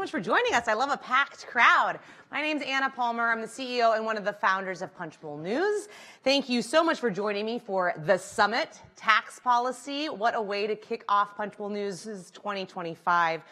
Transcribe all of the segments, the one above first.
much for joining us. I love a packed crowd. My name's Anna Palmer. I'm the CEO and one of the founders of Punchbowl News. Thank you so much for joining me for The Summit Tax Policy. What a way to kick off Punchbowl News' 2025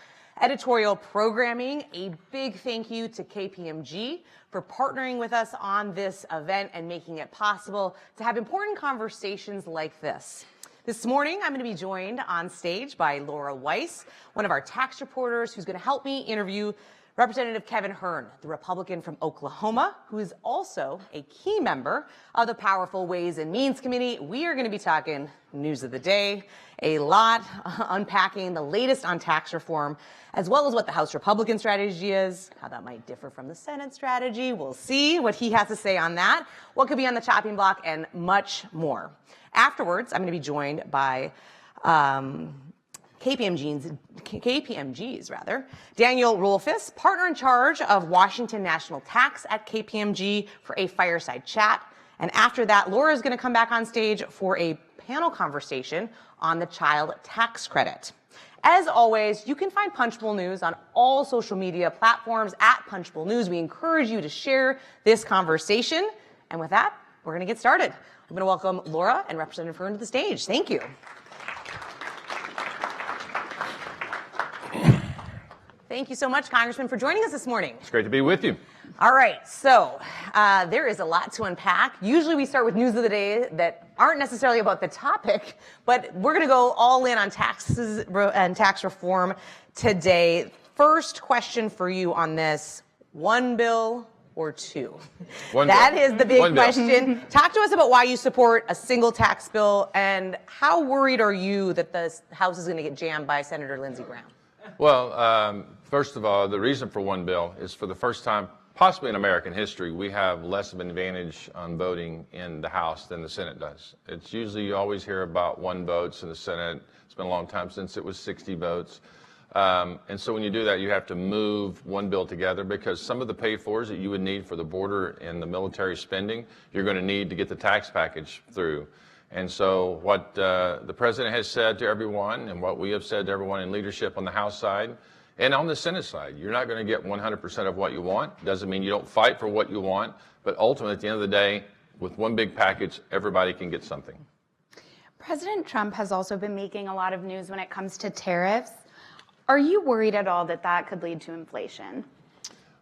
editorial programming. A big thank you to KPMG for partnering with us on this event and making it possible to have important conversations like this. This morning, I'm going to be joined on stage by Laura Weiss, one of our tax reporters, who's going to help me interview Representative Kevin Hern, the Republican from Oklahoma, who is also a key member of the powerful Ways and Means Committee. We are going to be talking news of the day, a lot, unpacking the latest on tax reform, as well as what the House Republican strategy is, how that might differ from the Senate strategy. We'll see what he has to say on that, what could be on the chopping block, and much more. Afterwards, I'm going to be joined by KPMG's Daniel Rolfes, partner in charge of Washington National Tax at KPMG, for a fireside chat. And after that, Laura is going to come back on stage for a panel conversation on the child tax credit. As always, you can find Punchbowl News on all social media platforms at Punchbowl News. We encourage you to share this conversation. And with that, we're going to get started. I'm going to welcome Laura and Representative Hern to the stage. Thank you. Thank you so much, Congressman, for joining us this morning. It's great to be with you. All right, so there is a lot to unpack. Usually we start with news of the day that aren't necessarily about the topic, but we're going to go all in on taxes and tax reform today. First question for you on this: one bill or two? That is the big question. Talk to us about why you support a single tax bill, and how worried are you that the House is going to get jammed by Senator Lindsey Graham? Well, first of all, the reason for one bill is, for the first time, possibly in American history, we have less of an advantage on voting in the House than the Senate does. It's usually, you always hear about one votes in the Senate. It's been a long time since it was 60 votes. And so when you do that, you have to move one bill together, because some of the pay-fors that you would need for the border and the military spending, you're going to need to get the tax package through. And so what the president has said to everyone, and what we have said to everyone in leadership on the House side and on the Senate side, you're not going to get 100% of what you want. Doesn't mean you don't fight for what you want, but ultimately, at the end of the day, with one big package, everybody can get something. President Trump has also been making a lot of news when it comes to tariffs. Are you worried at all that that could lead to inflation?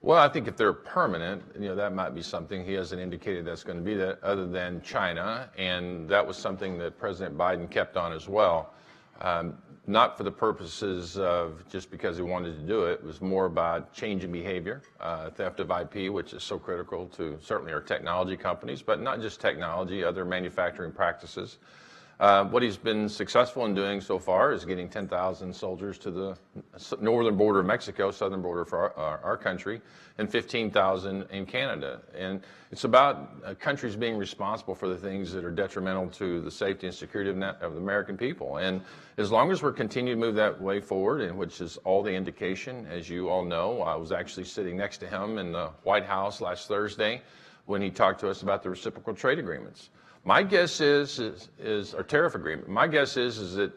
Well, I think if they're permanent, that might be something. He hasn't indicated that's going to be that, other than China, and that was something that President Biden kept on as well. Not for the purposes of just because he wanted to do it. It was more about changing behavior, theft of IP, which is so critical to certainly our technology companies, but not just technology, other manufacturing practices. What he's been successful in doing so far is getting 10,000 soldiers to the northern border of Mexico, southern border for our country, and 15,000 in Canada. And it's about countries being responsible for the things that are detrimental to the safety and security of the American people. And as long as we're continuing to move that way forward, and which is all the indication, as you all know, I was actually sitting next to him in the White House last Thursday when he talked to us about the reciprocal trade agreements. My guess is our tariff agreement. My guess is that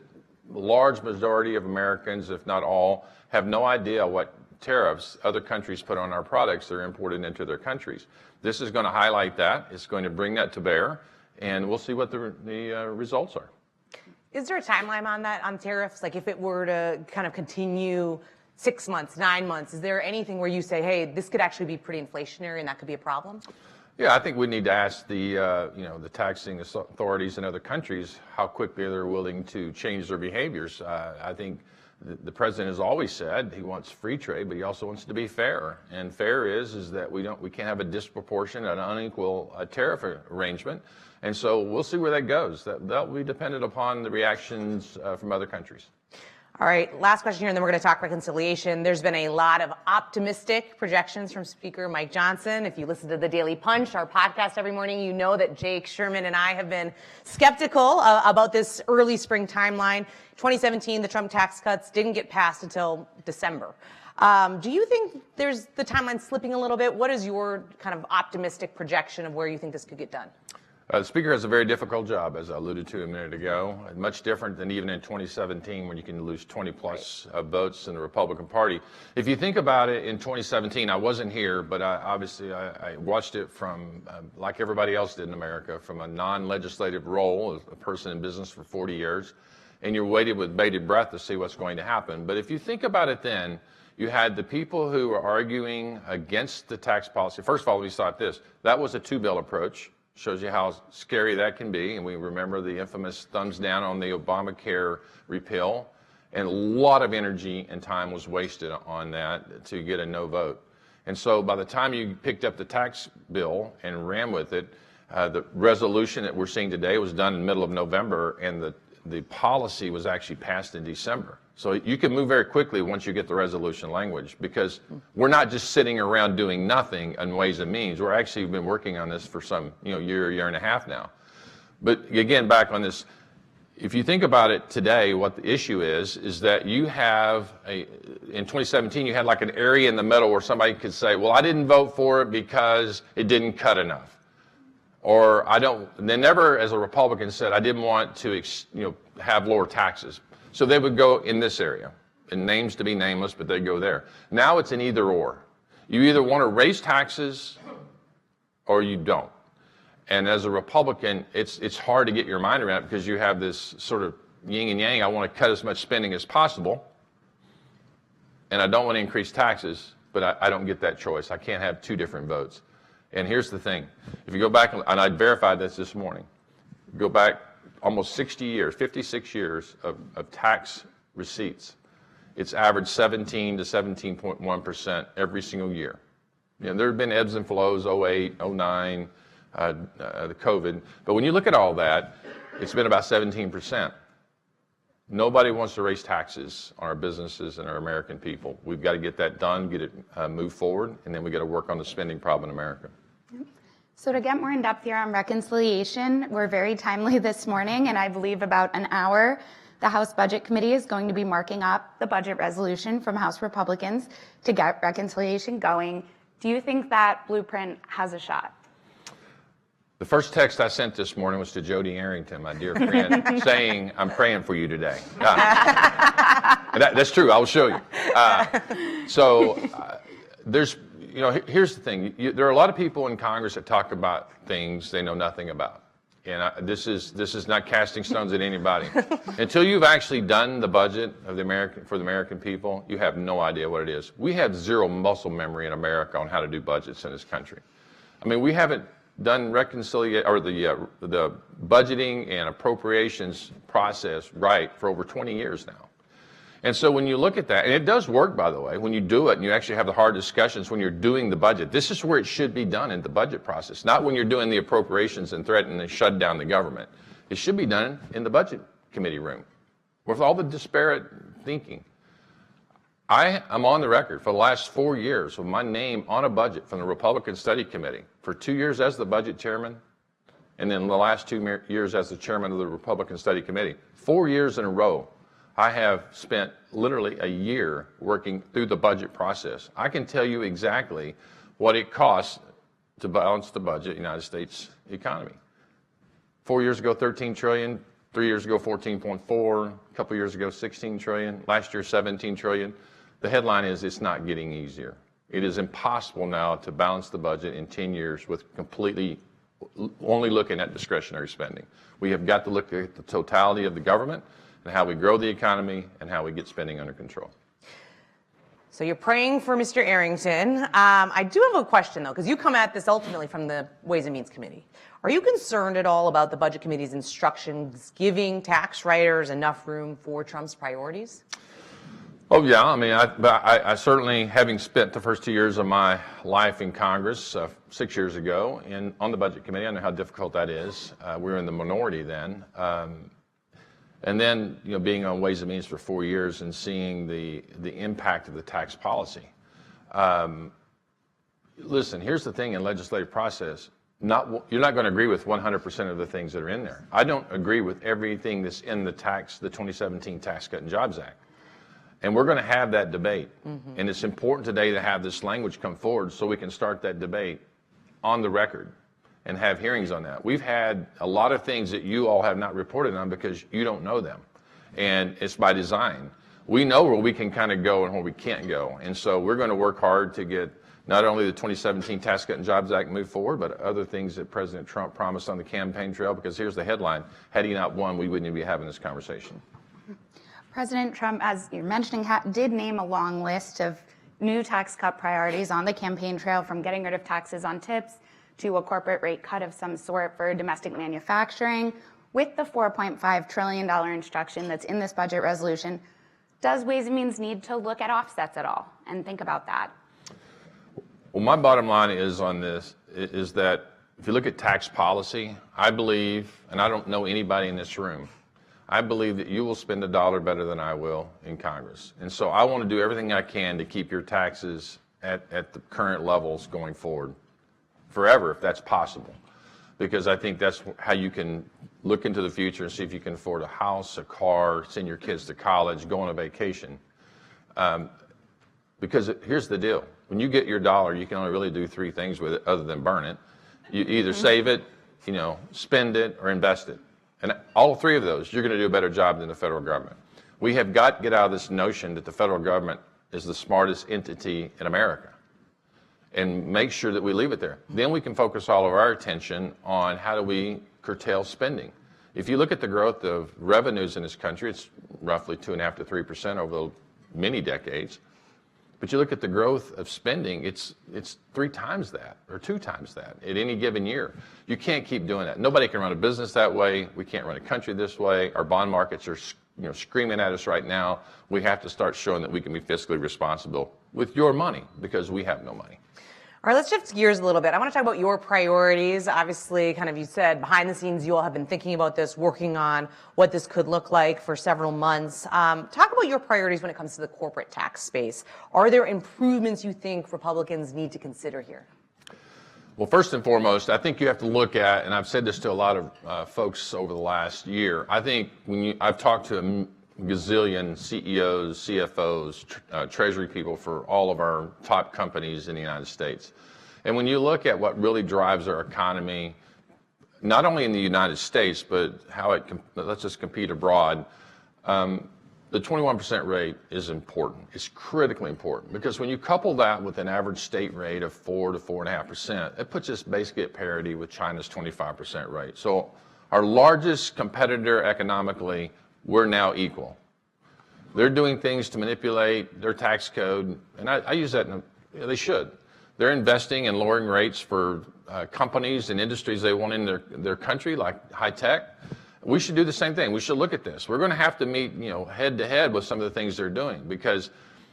the large majority of Americans, if not all, have no idea what tariffs other countries put on our products that are imported into their countries. This is going to highlight that. It's going to bring that to bear, and we'll see what the results are. Is there a timeline on that, on tariffs? Like, if it were to kind of continue 6 months, 9 months, is there anything where you say, hey, this could actually be pretty inflationary and that could be a problem? Yeah, I think we need to ask the taxing authorities in other countries how quickly they're willing to change their behaviors. I think the president has always said he wants free trade, but he also wants to be fair. And fair is that we can't have a disproportionate, an unequal tariff arrangement. And so we'll see where that goes. That will be dependent upon the reactions from other countries. All right, last question here, and then we're going to talk reconciliation. There's been a lot of optimistic projections from Speaker Mike Johnson. If you listen to the Daily Punch, our podcast every morning, you know that Jake Sherman and I have been skeptical about this early spring timeline. 2017, the Trump tax cuts didn't get passed until December. Do you think there's the timeline slipping a little bit? What is your kind of optimistic projection of where you think this could get done? The Speaker has a very difficult job, as I alluded to a minute ago, much different than even in 2017 when you can lose 20-plus votes in the Republican Party. If you think about it, in 2017, I wasn't here, but I watched it from, like everybody else did in America, from a non-legislative role, as a person in business for 40 years, and you're waiting with bated breath to see what's going to happen. But if you think about it then, you had the people who were arguing against the tax policy. First of all, we thought this. That was a two-bill approach. Shows you how scary that can be. And we remember the infamous thumbs down on the Obamacare repeal. And a lot of energy and time was wasted on that to get a no vote. And so by the time you picked up the tax bill and ran with it, the resolution that we're seeing today was done in the middle of November, and the policy was actually passed in December. So you can move very quickly once you get the resolution language, because we're not just sitting around doing nothing on Ways and Means. We're actually been working on this for some year and a half now. But again, back on this, if you think about it today, what the issue is that you have in 2017, you had like an area in the middle where somebody could say, well, I didn't vote for it because it didn't cut enough. Or they never, as a Republican, said, I didn't want to have lower taxes. So they would go in this area, and names to be nameless, but they go there. Now it's an either or. You either want to raise taxes or you don't. And as a Republican, it's hard to get your mind around it, because you have this sort of yin and yang. I want to cut as much spending as possible, and I don't want to increase taxes, but I don't get that choice. I can't have two different votes. And here's the thing. If you go back, and I verified this morning, go back almost 60 years, 56 years of tax receipts. It's averaged 17 to 17.1% every single year. There have been ebbs and flows, 08, 09, the COVID. But when you look at all that, it's been about 17%. Nobody wants to raise taxes on our businesses and our American people. We've got to get that done, get it moved forward, and then we've got to work on the spending problem in America. So to get more in depth here on reconciliation, we're very timely this morning, and I believe about an hour, the House Budget Committee is going to be marking up the budget resolution from House Republicans to get reconciliation going. Do you think that blueprint has a shot? The first text I sent this morning was to Jody Arrington, my dear friend, saying, I'm praying for you today. That's true. I will show you. Here's the thing. There are a lot of people in Congress that talk about things they know nothing about. And this is not casting stones at anybody. Until you've actually done the budget of for the American people, you have no idea what it is. We have zero muscle memory in America on how to do budgets in this country. I mean, we haven't done reconciliation or the budgeting and appropriations process right for over 20 years now. And so when you look at that, and it does work, by the way, when you do it and you actually have the hard discussions when you're doing the budget, this is where it should be done in the budget process, not when you're doing the appropriations and threatening to shut down the government. It should be done in the budget committee room with all the disparate thinking. I am on the record for the last 4 years with my name on a budget from the Republican Study Committee, for 2 years as the budget chairman, and then the last 2 years as the chairman of the Republican Study Committee. 4 years in a row, I have spent literally a year working through the budget process. I can tell you exactly what it costs to balance the budget of the United States economy. 4 years ago, 13 trillion. 3 years ago, 14.4. A couple years ago, 16 trillion. Last year, 17 trillion. The headline is, it's not getting easier. It is impossible now to balance the budget in 10 years with completely only looking at discretionary spending. We have got to look at the totality of the government and how we grow the economy and how we get spending under control. So you're praying for Mr. Arrington. I do have a question, though, because you come at this ultimately from the Ways and Means Committee. Are you concerned at all about the Budget Committee's instructions giving tax writers enough room for Trump's priorities? Oh, yeah. I mean, I certainly, having spent the first 2 years of my life in Congress 6 years ago and on the Budget Committee, I know how difficult that is. We were in the minority then. And then, being on Ways and Means for 4 years and seeing the impact of the tax policy. Listen, here's the thing in legislative process. You're not going to agree with 100% of the things that are in there. I don't agree with everything that's in the 2017 Tax Cut and Jobs Act. And we're going to have that debate. Mm-hmm. And it's important today to have this language come forward so we can start that debate on the record. and have hearings on that. We've had a lot of things that you all have not reported on because you don't know them. And it's by design. We know where we can kind of go and where we can't go. And so we're going to work hard to get not only the 2017 Tax Cut and Jobs Act moved forward, but other things that President Trump promised on the campaign trail, because here's the headline: had he not won, we wouldn't even be having this conversation. President Trump, as you're mentioning, did name a long list of new tax cut priorities on the campaign trail, from getting rid of taxes on tips to a corporate rate cut of some sort for domestic manufacturing. With the $4.5 trillion instruction that's in this budget resolution, does Ways and Means need to look at offsets at all and think about that? Well, my bottom line is on this is that if you look at tax policy, I believe, and I don't know anybody in this room, I believe that you will spend a dollar better than I will in Congress. And so I want to do everything I can to keep your taxes at the current levels going forward, forever, if that's possible. Because I think that's how you can look into the future and see if you can afford a house, a car, send your kids to college, go on a vacation. Because here's the deal. When you get your dollar, you can only really do three things with it other than burn it. You either save it, spend it, or invest it. And all three of those, you're going to do a better job than the federal government. We have got to get out of this notion that the federal government is the smartest entity in America, and make sure that we leave it there. Then we can focus all of our attention on how do we curtail spending. If you look at the growth of revenues in this country, it's roughly 2.5% to 3% over many decades. But you look at the growth of spending, it's 3 times that or 2 times that at any given year. You can't keep doing that. Nobody can run a business that way. We can't run a country this way. Our bond markets are screaming at us right now. We have to start showing that we can be fiscally responsible with your money, because we have no money. All right, let's shift gears a little bit. I want to talk about your priorities. Obviously, kind of, you said behind the scenes, you all have been thinking about this, working on what this could look like for several months. Talk about your priorities when it comes to the corporate tax space. Are there improvements you think Republicans need to consider here? Well, first and foremost, I think you have to look at, and I've said this to a lot of folks over the last year, I think I've talked to a gazillion CEOs, CFOs, Treasury people for all of our top companies in the United States. And when you look at what really drives our economy, not only in the United States, but how it lets us compete abroad, the 21% rate is important. It's critically important, because when you couple that with an average state rate of 4 to 4.5%, it puts us basically at parity with China's 25% rate. So our largest competitor economically, we're now equal. They're doing things to manipulate their tax code, and I use that, they should. They're investing in lowering rates for companies and industries they want in their country, like high tech. We should do the same thing. We should look at this. We're going to have to meet, head to head with some of the things they're doing, because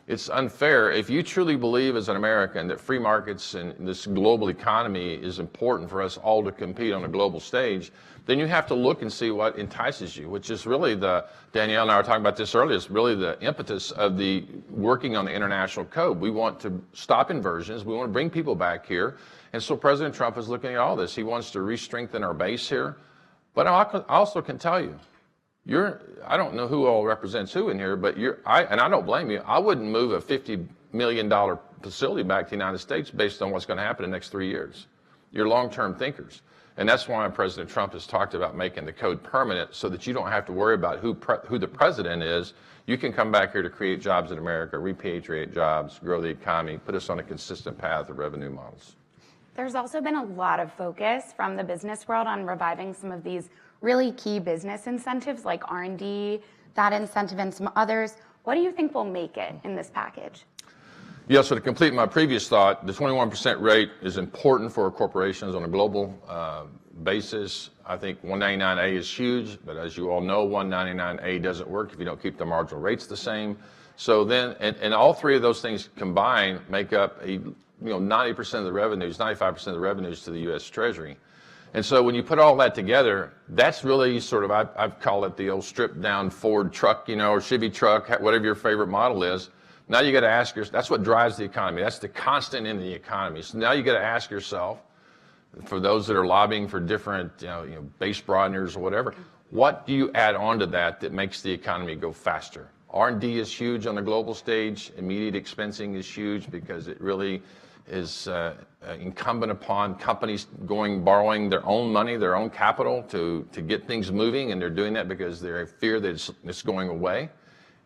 it's unfair. If you truly believe as an American that free markets and this global economy is important for us all to compete on a global stage, then you have to look and see what entices you, which is really Danielle and I were talking about this earlier, it's really the impetus of the working on the international code. We want to stop inversions. We want to bring people back here. And so President Trump is looking at all this. He wants to re-strengthen our base here. But I also can tell you, I don't know who all represents who in here, but and I don't blame you. I wouldn't move a $50 million facility back to the United States based on what's going to happen in the next 3 years. You're long-term thinkers. And that's why President Trump has talked about making the code permanent, so that you don't have to worry about who the president is. You can come back here to create jobs in America, repatriate jobs, grow the economy, put us on a consistent path of revenue models. There's also been a lot of focus from the business world on reviving some of these really key business incentives like R&D, that incentive, and some others. What do you think will make it in this package? Yeah, so to complete my previous thought, the 21% rate is important for corporations on a global basis. I think 199A is huge, but as you all know, 199A doesn't work if you don't keep the marginal rates the same. So then, and all three of those things combined make up 90% of the revenues, 95% of the revenues to the U.S. Treasury. And so when you put all that together, that's really sort of, I've called it the old stripped down Ford truck, or Chevy truck, whatever your favorite model is. Now you got to ask yourself, that's what drives the economy. That's the constant in the economy. So now you got to ask yourself, for those that are lobbying for different, base broadeners or whatever, what do you add on to that makes the economy go faster? R&D is huge on the global stage. Immediate expensing is huge, because it really incumbent upon companies borrowing their own money, their own capital to get things moving, and they're doing that because they fear that it's going away.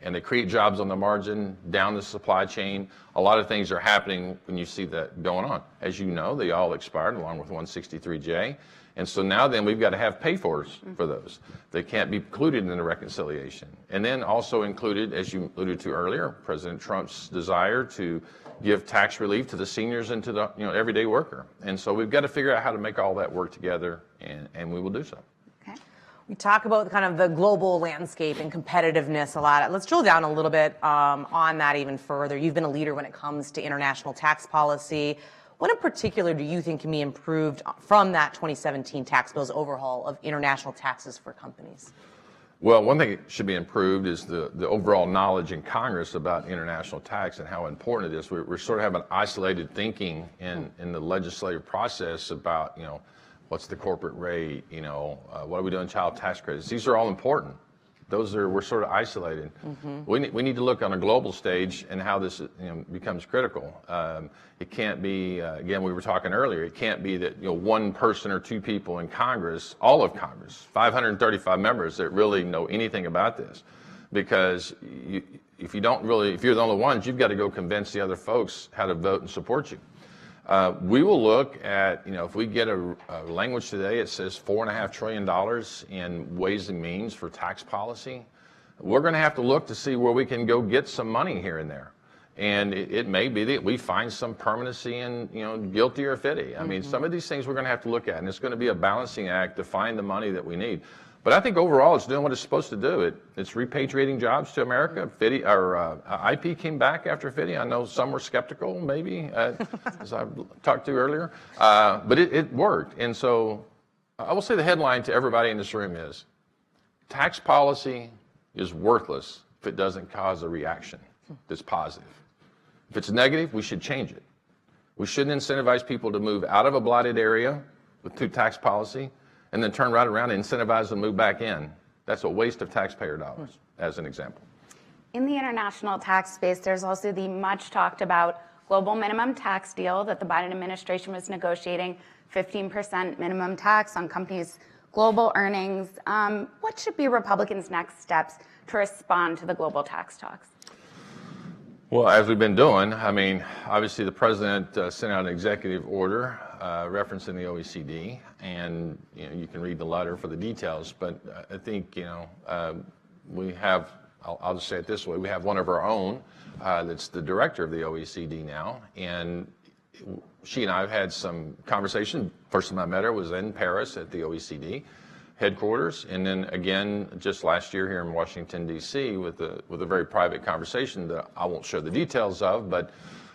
And they create jobs on the margin, down the supply chain. A lot of things are happening when you see that going on. As you know, they all expired along with 163J. And so now then we've got to have pay-fors for those. They can't be included in the reconciliation. And then also included, as you alluded to earlier, President Trump's desire to give tax relief to the seniors and to the everyday worker. And so we've got to figure out how to make all that work together, and we will do so. Okay. We talk about kind of the global landscape and competitiveness a lot. Let's drill down a little bit on that even further. You've been a leader when it comes to international tax policy. What in particular do you think can be improved from that 2017 tax bill's overhaul of international taxes for companies? Well, one thing that should be improved is the overall knowledge in Congress about international tax and how important it is. We're sort of having isolated thinking in the legislative process about, what's the corporate rate, what are we doing child tax credits? These are all important. We're sort of isolated. We need to look on a global stage and how this becomes critical. It can't be, again, we were talking earlier, it can't be that one person or two people in Congress, all of Congress, 535 members that really know anything about this. Because if you're the only ones, you've got to go convince the other folks how to vote and support you. We will look at, if we get a language today, it says $4.5 trillion in ways and means for tax policy. We're going to have to look to see where we can go get some money here and there. And it may be that we find some permanency in, guilty or fitty. I mean, some of these things we're going to have to look at, and it's going to be a balancing act to find the money that we need. But I think overall it's doing what it's supposed to do. It's repatriating jobs to America. IP came back after FDII. I know some were skeptical, maybe, as I talked to earlier. But it worked. And so I will say the headline to everybody in this room is, tax policy is worthless if it doesn't cause a reaction that's positive. If it's negative, we should change it. We shouldn't incentivize people to move out of a blighted area through tax policy and then turn right around and incentivize them to move back in. That's a waste of taxpayer dollars, as an example. In the international tax space, there's also the much talked about global minimum tax deal that the Biden administration was negotiating, 15% minimum tax on companies' global earnings. What should be Republicans' next steps to respond to the global tax talks? Well, as we've been doing, obviously the president sent out an executive order referencing the OECD, and you can read the letter for the details. But I think we have. I'll just say it this way: we have one of our own that's the director of the OECD now, and she and I have had some conversation. First time I met her was in Paris at the OECD headquarters, and then again just last year here in Washington D.C. with a very private conversation that I won't share the details of, but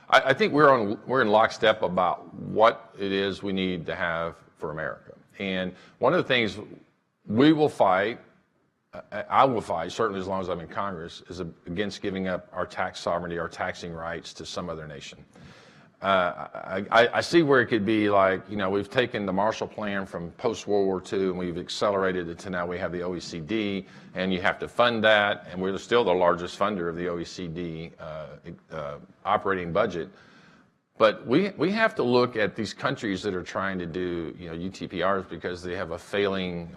I think we're in lockstep about what it is we need to have for America. And one of the things we will fight, I will fight certainly as long as I'm in Congress, is against giving up our tax sovereignty, our taxing rights to some other nation. I see where it could be like, we've taken the Marshall Plan from post-World War II and we've accelerated it to now we have the OECD, and you have to fund that, and we're still the largest funder of the OECD operating budget. But we have to look at these countries that are trying to do UTPRs because they have a failing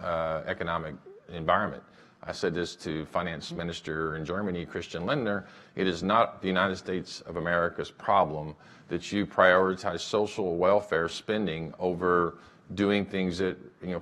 economic environment. I said this to Finance Minister in Germany, Christian Lindner. It is not the United States of America's problem that you prioritize social welfare spending over doing things that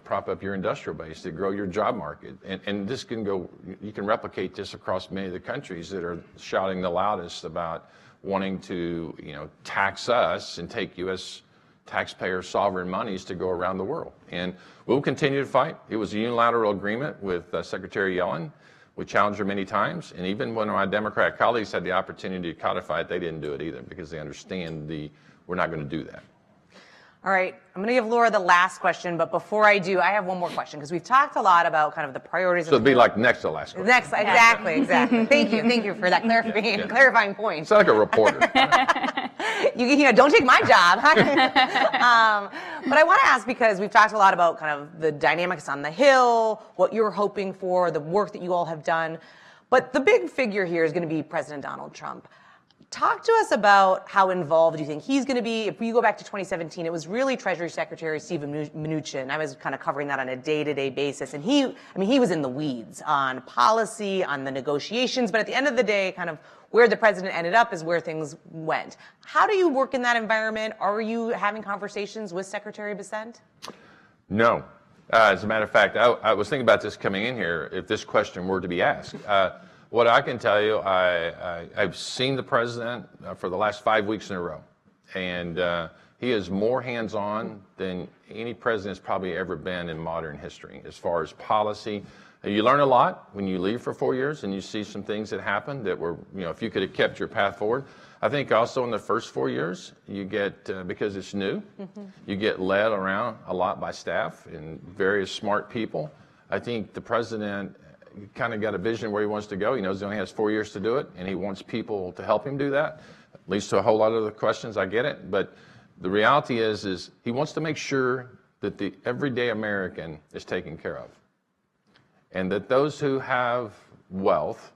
prop up your industrial base, that grow your job market. And this can go, you can replicate this across many of the countries that are shouting the loudest about wanting to tax us and take U.S. taxpayer sovereign monies to go around the world. And we'll continue to fight. It was a unilateral agreement with Secretary Yellen. We challenged her many times, and even when my Democrat colleagues had the opportunity to codify it, they didn't do it either because they understand we're not going to do that. All right, I'm going to give Laura the last question, but before I do, I have one more question because we've talked a lot about kind of the priorities. So it'd be like next to last question. Next, exactly. Thank you for that clarifying point. It's like a reporter. Don't take my job. But I want to ask, because we've talked a lot about kind of the dynamics on the Hill, what you're hoping for, the work that you all have done. But the big figure here is going to be President Donald Trump. Talk to us about how involved you think he's going to be. If we go back to 2017, it was really Treasury Secretary Steven Mnuchin. I was kind of covering that on a day-to-day basis. And he was in the weeds on policy, on the negotiations. But at the end of the day, kind of where the president ended up is where things went. How do you work in that environment? Are you having conversations with Secretary Bessent? No. As a matter of fact, I was thinking about this coming in here, if this question were to be asked. What I can tell you, I've seen the president for the last 5 weeks in a row, and he is more hands-on than any president's probably ever been in modern history as far as policy. You learn a lot when you leave for 4 years and you see some things that happen that were, if you could have kept your path forward. I think also in the first 4 years, you get, because it's new, you get led around a lot by staff and various smart people. I think the president kind of got a vision where he wants to go. He knows he only has 4 years to do it, and he wants people to help him do that. Leads to a whole lot of the questions, I get it. But the reality is he wants to make sure that the everyday American is taken care of. And that those who have wealth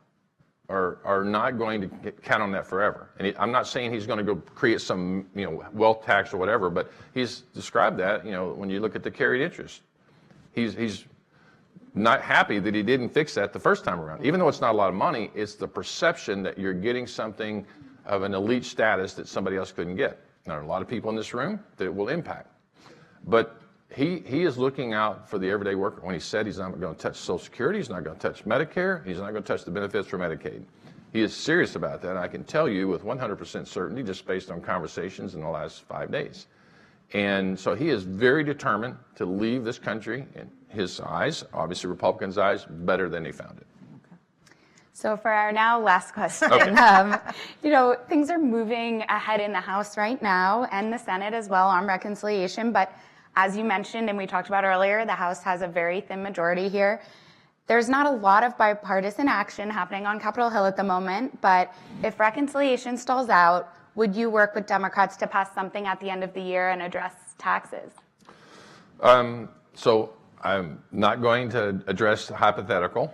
are not going to count on that forever. And I'm not saying he's going to go create some wealth tax or whatever, but he's described that, when you look at the carried interest. He's not happy that he didn't fix that the first time around. Even though it's not a lot of money, it's the perception that you're getting something of an elite status that somebody else couldn't get. There are a lot of people in this room that it will impact. But he is looking out for the everyday worker. When he said he's not going to touch Social Security, he's not going to touch Medicare, he's not going to touch the benefits for Medicaid. He is serious about that. I can tell you with 100% certainty, just based on conversations in the last 5 days. And so he is very determined to leave this country, in his eyes, obviously Republicans' eyes, better than he found it. So for our now last question, things are moving ahead in the House right now and the Senate as well on reconciliation. But as you mentioned and we talked about earlier, the House has a very thin majority here. There's not a lot of bipartisan action happening on Capitol Hill at the moment, but if reconciliation stalls out, would you work with Democrats to pass something at the end of the year and address taxes? So I'm not going to address the hypothetical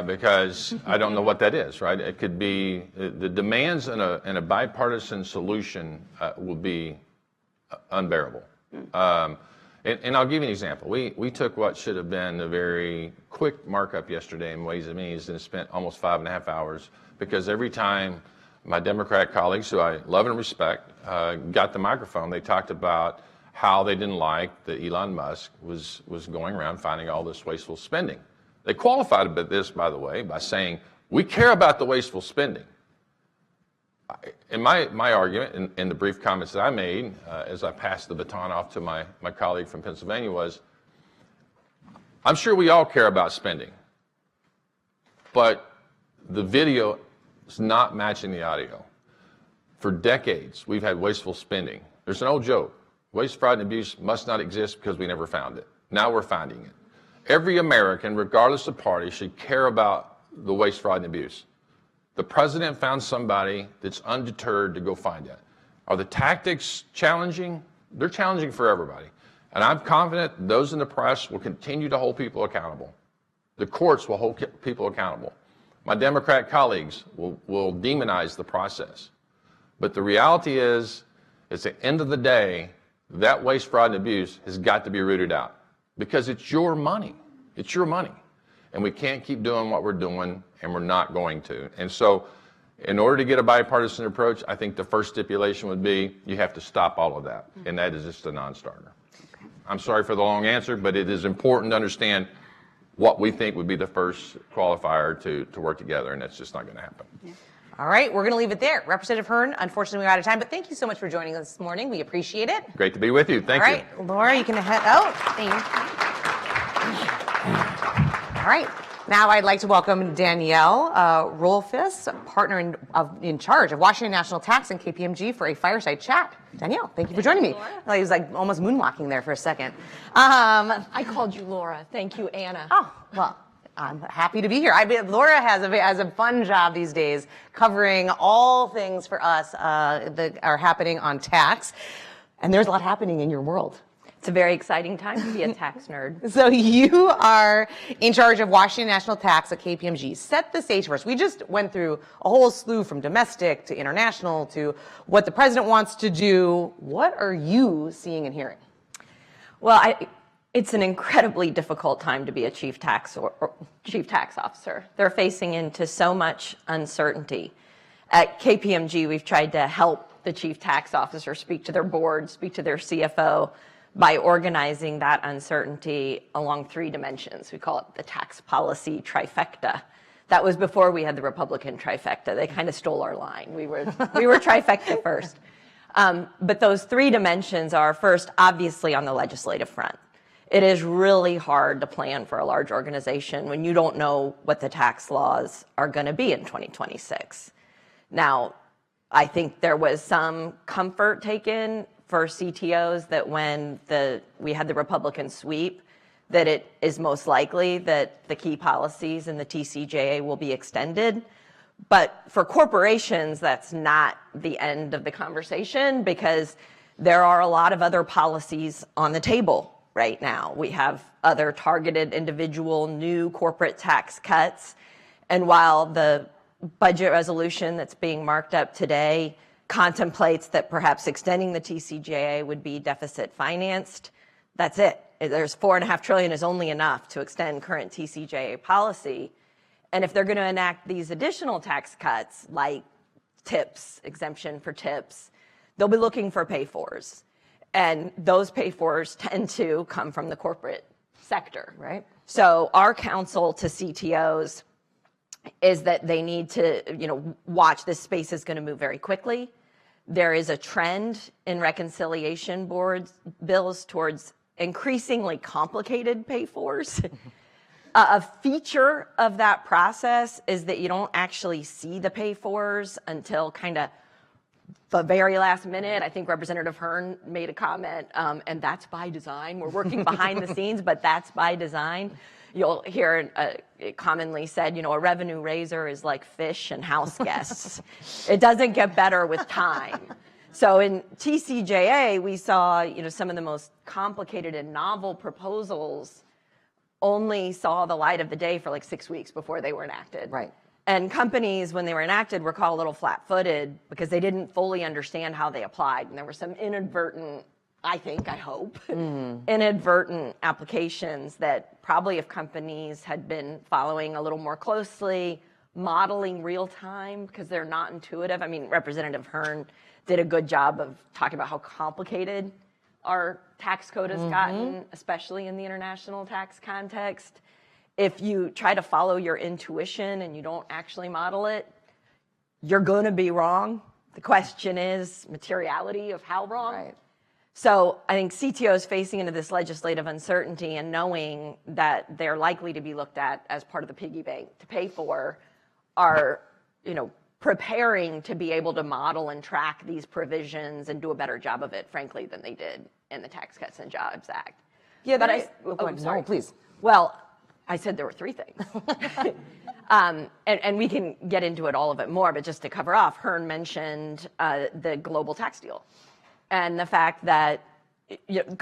because I don't know what that is, right? It could be the demands in a bipartisan solution will be unbearable. And I'll give you an example. We took what should have been a very quick markup yesterday in Ways and Means and spent almost 5.5 hours because every time my Democrat colleagues, who I love and respect, got the microphone, they talked about how they didn't like that Elon Musk was going around finding all this wasteful spending. They qualified this, by the way, by saying, we care about the wasteful spending. And my argument in the brief comments that I made as I passed the baton off to my colleague from Pennsylvania was, I'm sure we all care about spending, but the video is not matching the audio. For decades, we've had wasteful spending. There's an old joke. Waste, fraud, and abuse must not exist because we never found it. Now we're finding it. Every American, regardless of party, should care about the waste, fraud, and abuse. The president found somebody that's undeterred to go find that. Are the tactics challenging? They're challenging for everybody. And I'm confident those in the press will continue to hold people accountable. The courts will hold people accountable. My Democrat colleagues will demonize the process. But the reality is, at the end of the day, that waste, fraud, and abuse has got to be rooted out because it's your money. It's your money. And we can't keep doing what we're doing, and we're not going to. And so in order to get a bipartisan approach, I think the first stipulation would be you have to stop all of that, and that is just a non-starter. Okay. I'm sorry for the long answer, but it is important to understand what we think would be the first qualifier to work together, and that's just not going to happen. Yeah. All right, we're going to leave it there. Representative Hern, unfortunately, we're out of time, but thank you so much for joining us this morning. We appreciate it. Great to be with you. Thank you. All right, Laura, you can head out. Thank you. All right. Now I'd like to welcome Danielle Rolfes, partner in charge of Washington National Tax and KPMG for a fireside chat. Danielle, thank you for joining me. I was like almost moonwalking there for a second. I called you Laura. Thank you, Anna. Oh, well, I'm happy to be here. Laura has a fun job these days covering all things for us that are happening on tax. And there's a lot happening in your world. It's a very exciting time to be a tax nerd. So you are in charge of Washington National Tax at KPMG. Set the stage for us. We just went through a whole slew from domestic to international to what the president wants to do. What are you seeing and hearing? Well, it's an incredibly difficult time to be a chief tax officer. They're facing into so much uncertainty. At KPMG, we've tried to help the chief tax officer speak to their board, speak to their CFO, by organizing that uncertainty along 3 dimensions. We call it the tax policy trifecta. That was before we had the Republican trifecta. They kind of stole our line. We were trifecta first. But those 3 dimensions are, first, obviously on the legislative front. It is really hard to plan for a large organization when you don't know what the tax laws are going to be in 2026. Now, I think there was some comfort taken for CTOs that when we had the Republican sweep, that it is most likely that the key policies in the TCJA will be extended. But for corporations, that's not the end of the conversation, because there are a lot of other policies on the table right now. We have other targeted individual new corporate tax cuts. And while the budget resolution that's being marked up today contemplates that perhaps extending the TCJA would be deficit financed, that's it. There's $4.5 trillion is only enough to extend current TCJA policy. And if they're going to enact these additional tax cuts, like tips, exemption for tips, they'll be looking for pay-fors. And those pay-fors tend to come from the corporate sector. Right. So our counsel to CTOs is that they need to, watch. This space is going to move very quickly. There is a trend in reconciliation bills towards increasingly complicated pay-fors. A feature of that process is that you don't actually see the pay-fors until kind of the very last minute. I think Representative Hearn made a comment, and that's by design. We're working behind the scenes, but that's by design. You'll hear it commonly said, a revenue raiser is like fish and house guests. It doesn't get better with time. So in TCJA, we saw, some of the most complicated and novel proposals only saw the light of the day for like 6 weeks before they were enacted. Right. And companies, when they were enacted, were caught a little flat-footed because they didn't fully understand how they applied. And there were some inadvertent, I hope, inadvertent applications that probably if companies had been following a little more closely, modeling real time, because they're not intuitive. I mean, Representative Hearn did a good job of talking about how complicated our tax code has gotten, especially in the international tax context. If you try to follow your intuition and you don't actually model it, you're going to be wrong. The question is materiality of how wrong. Right. So I think CTOs facing into this legislative uncertainty and knowing that they're likely to be looked at as part of the piggy bank to pay for are, preparing to be able to model and track these provisions and do a better job of it, frankly, than they did in the Tax Cuts and Jobs Act. Yeah, but no, please. Well, I said there were 3 things. And we can get into it, all of it more, but just to cover off, Hearn mentioned the global tax deal. And the fact that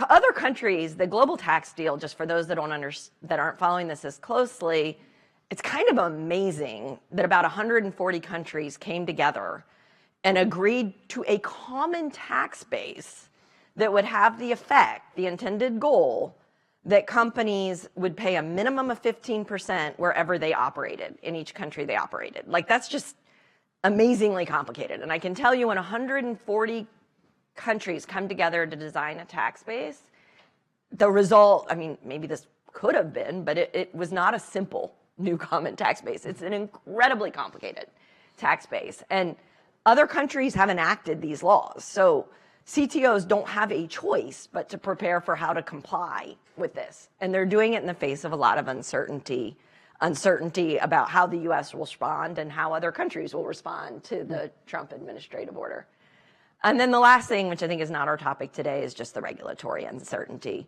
other countries, the global tax deal, just for those that aren't following this as closely, it's kind of amazing that about 140 countries came together and agreed to a common tax base that would have the effect, the intended goal, that companies would pay a minimum of 15% wherever they operated, in each country they operated. Like, that's just amazingly complicated. And I can tell you when 140 countries come together to design a tax base, the result, maybe this could have been, but it was not a simple new common tax base. It's an incredibly complicated tax base. And other countries have enacted these laws. So CTOs don't have a choice but to prepare for how to comply with this. And they're doing it in the face of a lot of uncertainty about how the US will respond and how other countries will respond to the Trump administrative order. And then the last thing, which I think is not our topic today, is just the regulatory uncertainty.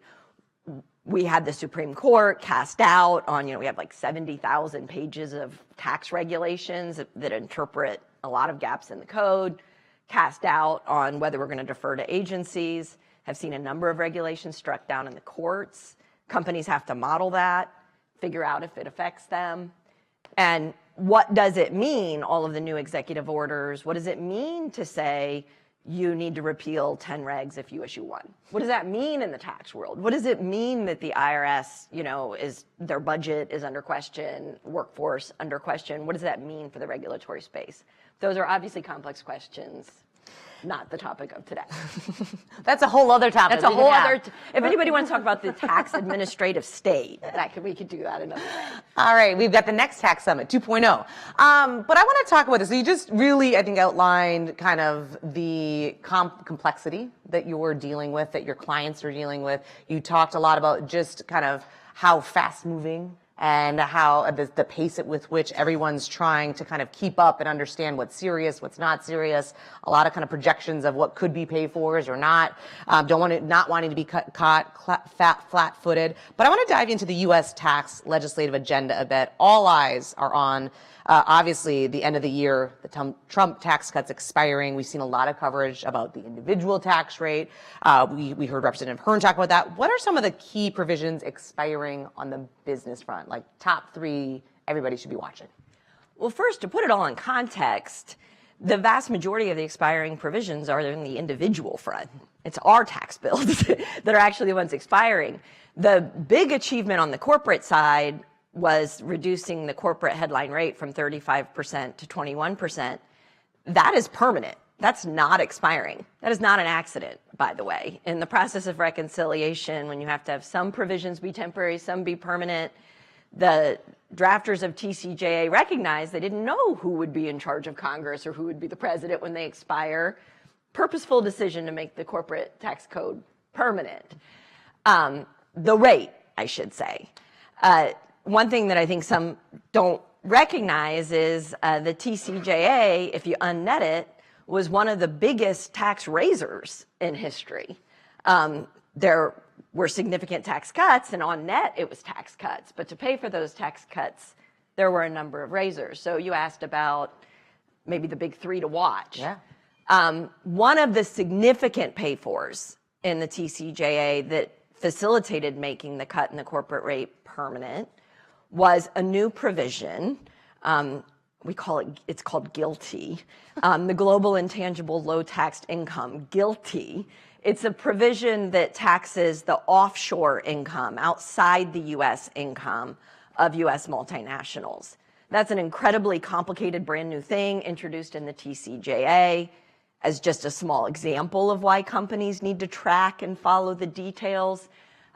We had the Supreme Court cast doubt on, we have like 70,000 pages of tax regulations that interpret a lot of gaps in the code, cast doubt on whether we're going to defer to agencies. have seen a number of regulations struck down in the courts. Companies have to model that, figure out if it affects them. And what does it mean, all of the new executive orders? What does it mean to say you need to repeal 10 regs if you issue one? What does that mean in the tax world? What does it mean that the IRS, their budget is under question, workforce under question? What does that mean for the regulatory space? Those are obviously complex questions, not the topic of today. That's a whole other topic. That's a whole other. If anybody wants to talk about the tax administrative state, we could do that another day. All right, we've got the next tax summit 2.0. But I want to talk about this. So you just really, I think, outlined kind of the complexity that you're dealing with, that your clients are dealing with. You talked a lot about just kind of how fast moving and how the pace with which everyone's trying to kind of keep up and understand what's serious, what's not serious. A lot of kind of projections of what could be paid fors or not. Not wanting to be caught flat-footed. But I want to dive into the U.S. tax legislative agenda a bit. All eyes are on, obviously, the end of the year, the Trump tax cuts expiring. We've seen a lot of coverage about the individual tax rate. We heard Representative Hern talk about that. What are some of the key provisions expiring on the business front, like top 3 everybody should be watching? Well, first, to put it all in context, the vast majority of the expiring provisions are in the individual front. It's our tax bills that are actually the ones expiring. The big achievement on the corporate side was reducing the corporate headline rate from 35% to 21%. That is permanent. That's not expiring. That is not an accident, by the way. In the process of reconciliation, when you have to have some provisions be temporary, some be permanent, the drafters of TCJA recognized they didn't know who would be in charge of Congress or who would be the president when they expire. Purposeful decision to make the corporate tax code permanent. The rate, I should say. One thing that I think some don't recognize is the TCJA, if you unnet it, was one of the biggest tax raisers in history. There were significant tax cuts, and on net, it was tax cuts. But to pay for those tax cuts, there were a number of raisers. So you asked about maybe the big 3 to watch. Yeah. One of the significant pay-fors in the TCJA that facilitated making the cut in the corporate rate permanent was a new provision. It's called GILTI, the Global Intangible Low Taxed Income, GILTI. It's a provision that taxes the offshore income, outside the U.S. income of U.S. multinationals. That's an incredibly complicated brand new thing introduced in the TCJA as just a small example of why companies need to track and follow the details.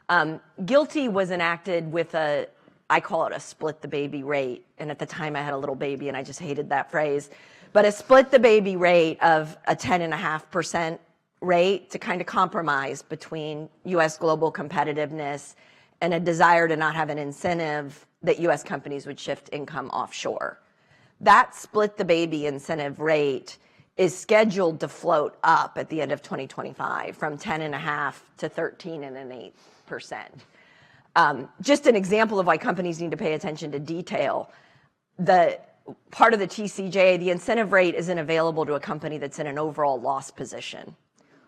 GILTI was enacted with I call it a split the baby rate. And at the time I had a little baby and I just hated that phrase. But a split the baby rate of a 10.5% rate to kind of compromise between U.S. global competitiveness and a desire to not have an incentive that U.S. companies would shift income offshore. That split the baby incentive rate is scheduled to float up at the end of 2025 from 10.5% to 13.8%. Just an example of why companies need to pay attention to detail. The part of the TCJA, the incentive rate isn't available to a company that's in an overall loss position.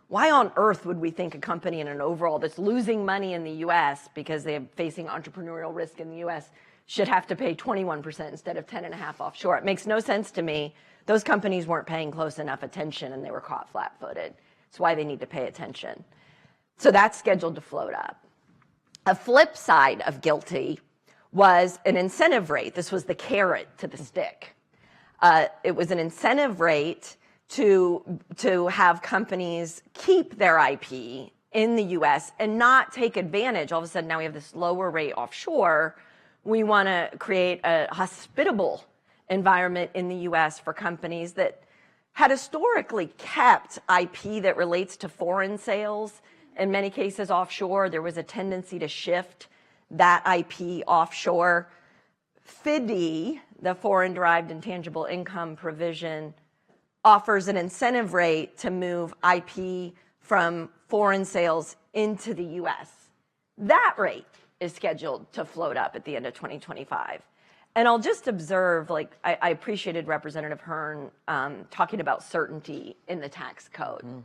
Why on earth would we think a company in an overall that's losing money in the U.S. because they're facing entrepreneurial risk in the U.S. should have to pay 21% instead of 10.5% offshore? It makes no sense to me. Those companies weren't paying close enough attention and they were caught flat-footed. That's why they need to pay attention. So that's scheduled to float up. A flip side of GILTI was an incentive rate. This was the carrot to the stick. It was an incentive rate to have companies keep their IP in the U.S. and not take advantage. All of a sudden, now we have this lower rate offshore. We want to create a hospitable environment in the U.S. for companies that had historically kept IP that relates to foreign sales. In many cases offshore, there was a tendency to shift that IP offshore. FDII, the Foreign Derived Intangible Income provision, offers an incentive rate to move IP from foreign sales into the U.S. That rate is scheduled to float up at the end of 2025. And I'll just observe, I appreciated Representative Hern talking about certainty in the tax code.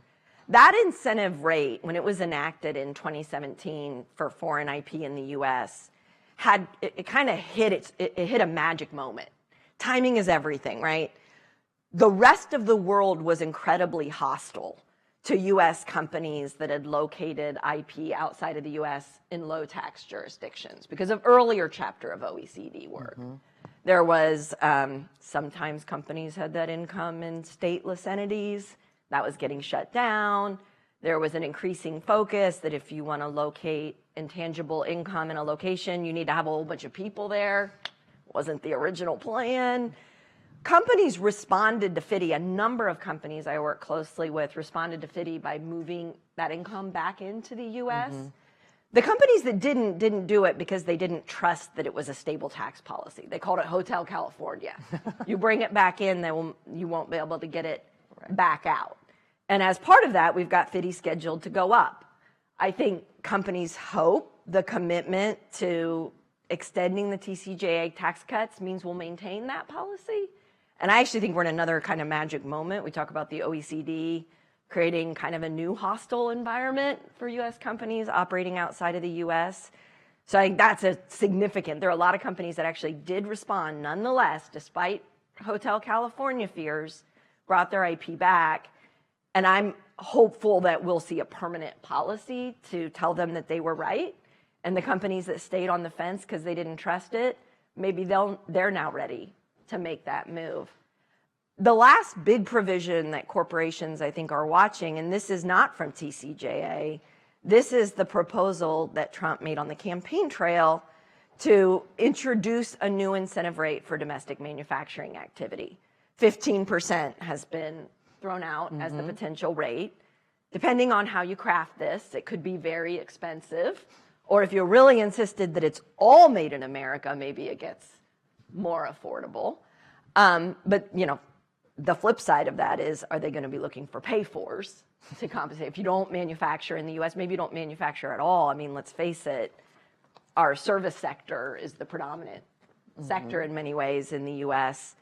That incentive rate, when it was enacted in 2017 for foreign IP in the US, it kind of hit a magic moment. Timing is everything, right? The rest of the world was incredibly hostile to US companies that had located IP outside of the US in low tax jurisdictions because of earlier chapter of OECD work. There was, sometimes companies had that income in stateless entities. That was getting shut down. There was an increasing focus that if you want to locate intangible income in a location, you need to have a whole bunch of people there. Wasn't the original plan. Companies responded to FDII. A number of companies I work closely with responded to FDII by moving that income back into the US. The companies that didn't do it because they didn't trust that it was a stable tax policy. They called it Hotel California. You bring it back in, you won't be able to get it back out. And as part of that, we've got FDII scheduled to go up. I think companies hope the commitment to extending the TCJA tax cuts means we'll maintain that policy. And I actually think we're in another kind of magic moment. We talk about the OECD creating kind of a new hostile environment for US companies operating outside of the US. So I think that's a significant, there are a lot of companies that actually did respond nonetheless, despite Hotel California fears, brought their IP back. And I'm hopeful that we'll see a permanent policy to tell them that they were right. And the companies that stayed on the fence because they didn't trust it, maybe they're now ready to make that move. The last big provision that corporations, I think, are watching, and this is not from TCJA, this is the proposal that Trump made on the campaign trail to introduce a new incentive rate for domestic manufacturing activity. 15% has been thrown out as the potential rate. Depending on how you craft this, it could be very expensive. Or if you're really insisted that it's all made in America, maybe it gets more affordable. But, you know, the flip side of that is, are they going to be looking for pay-fors to compensate? If you don't manufacture in the U.S., maybe you don't manufacture at all. I mean, let's face it, our service sector is the predominant sector in many ways in the U.S.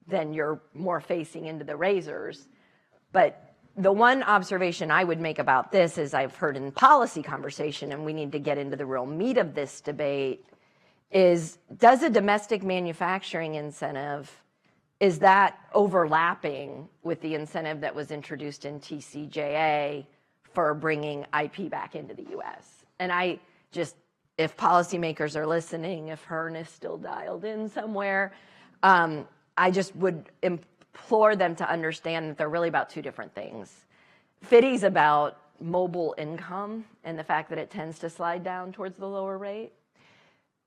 Then you're more facing into the razors. But the one observation I would make about this is I've heard in policy conversation, and we need to get into the real meat of this debate, is does a domestic manufacturing incentive, is that overlapping with the incentive that was introduced in TCJA for bringing IP back into the US? And I just, if policymakers are listening, if Hearn is still dialed in somewhere, I just would implore them to understand that they're really about two different things. FDII's about mobile income and the fact that it tends to slide down towards the lower rate.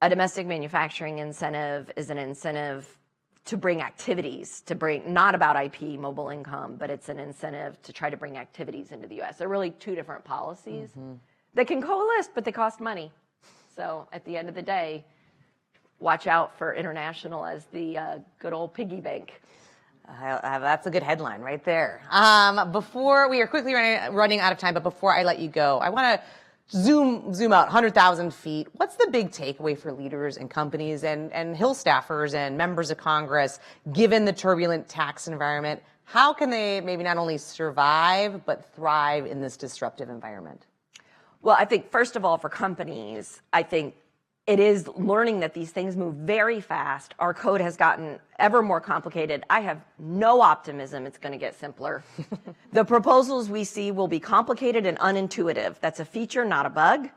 A domestic manufacturing incentive is an incentive to bring activities, to bring, not about IP, mobile income, but it's an incentive to try to bring activities into the US. They're really two different policies that can coalesce, but they cost money. So at the end of the day, watch out for international as the good old piggy bank. That's a good headline right there. Before we are quickly running out of time, but before I let you go, I want to zoom out 100,000 feet. What's the big takeaway for leaders and companies and Hill staffers and members of Congress, given the turbulent tax environment? How can they maybe not only survive, but thrive in this disruptive environment? Well, I think, first of all, for companies, I think it is learning that these things move very fast. Our code has gotten ever more complicated. I have no optimism it's going to get simpler. The proposals we see will be complicated and unintuitive. That's a feature, not a bug.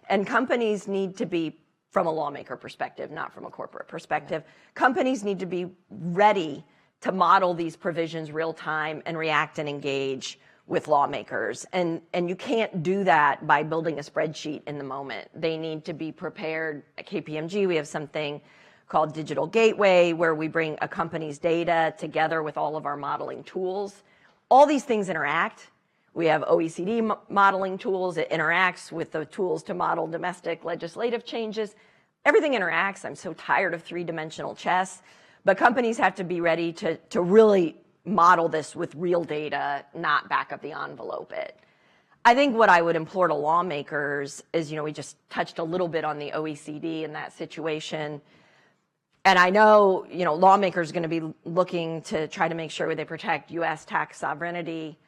And companies need to be, from a lawmaker perspective, not from a corporate perspective, companies need to be ready to model these provisions real time and react and engage with lawmakers. And you can't do that by building a spreadsheet in the moment. They need to be prepared. At KPMG, we have something called Digital Gateway, where we bring a company's data together with all of our modeling tools. All these things interact. We have OECD modeling tools. It interacts with the tools to model domestic legislative changes. Everything interacts. I'm so tired of three-dimensional chess. But companies have to be ready to really model this with real data, not back of the envelope it. I think what I would implore to lawmakers is, we just touched a little bit on the OECD in that situation. And I know, lawmakers are going to be looking to try to make sure they protect U.S. tax sovereignty.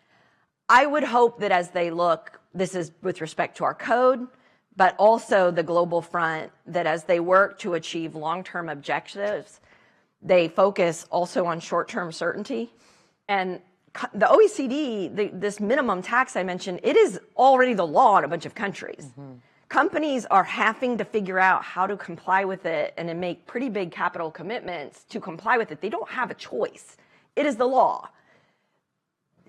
I would hope that as they look, this is with respect to our code, but also the global front, that as they work to achieve long-term objectives, they focus also on short-term certainty. And the OECD, this minimum tax I mentioned, it is already the law in a bunch of countries. Companies are having to figure out how to comply with it and then make pretty big capital commitments to comply with it. They don't have a choice. It is the law.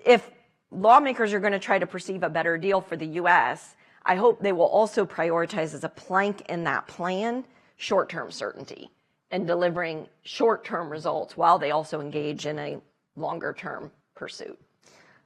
If lawmakers are going to try to perceive a better deal for the U.S., I hope they will also prioritize as a plank in that plan short-term certainty and delivering short-term results while they also engage in a longer-term pursuit.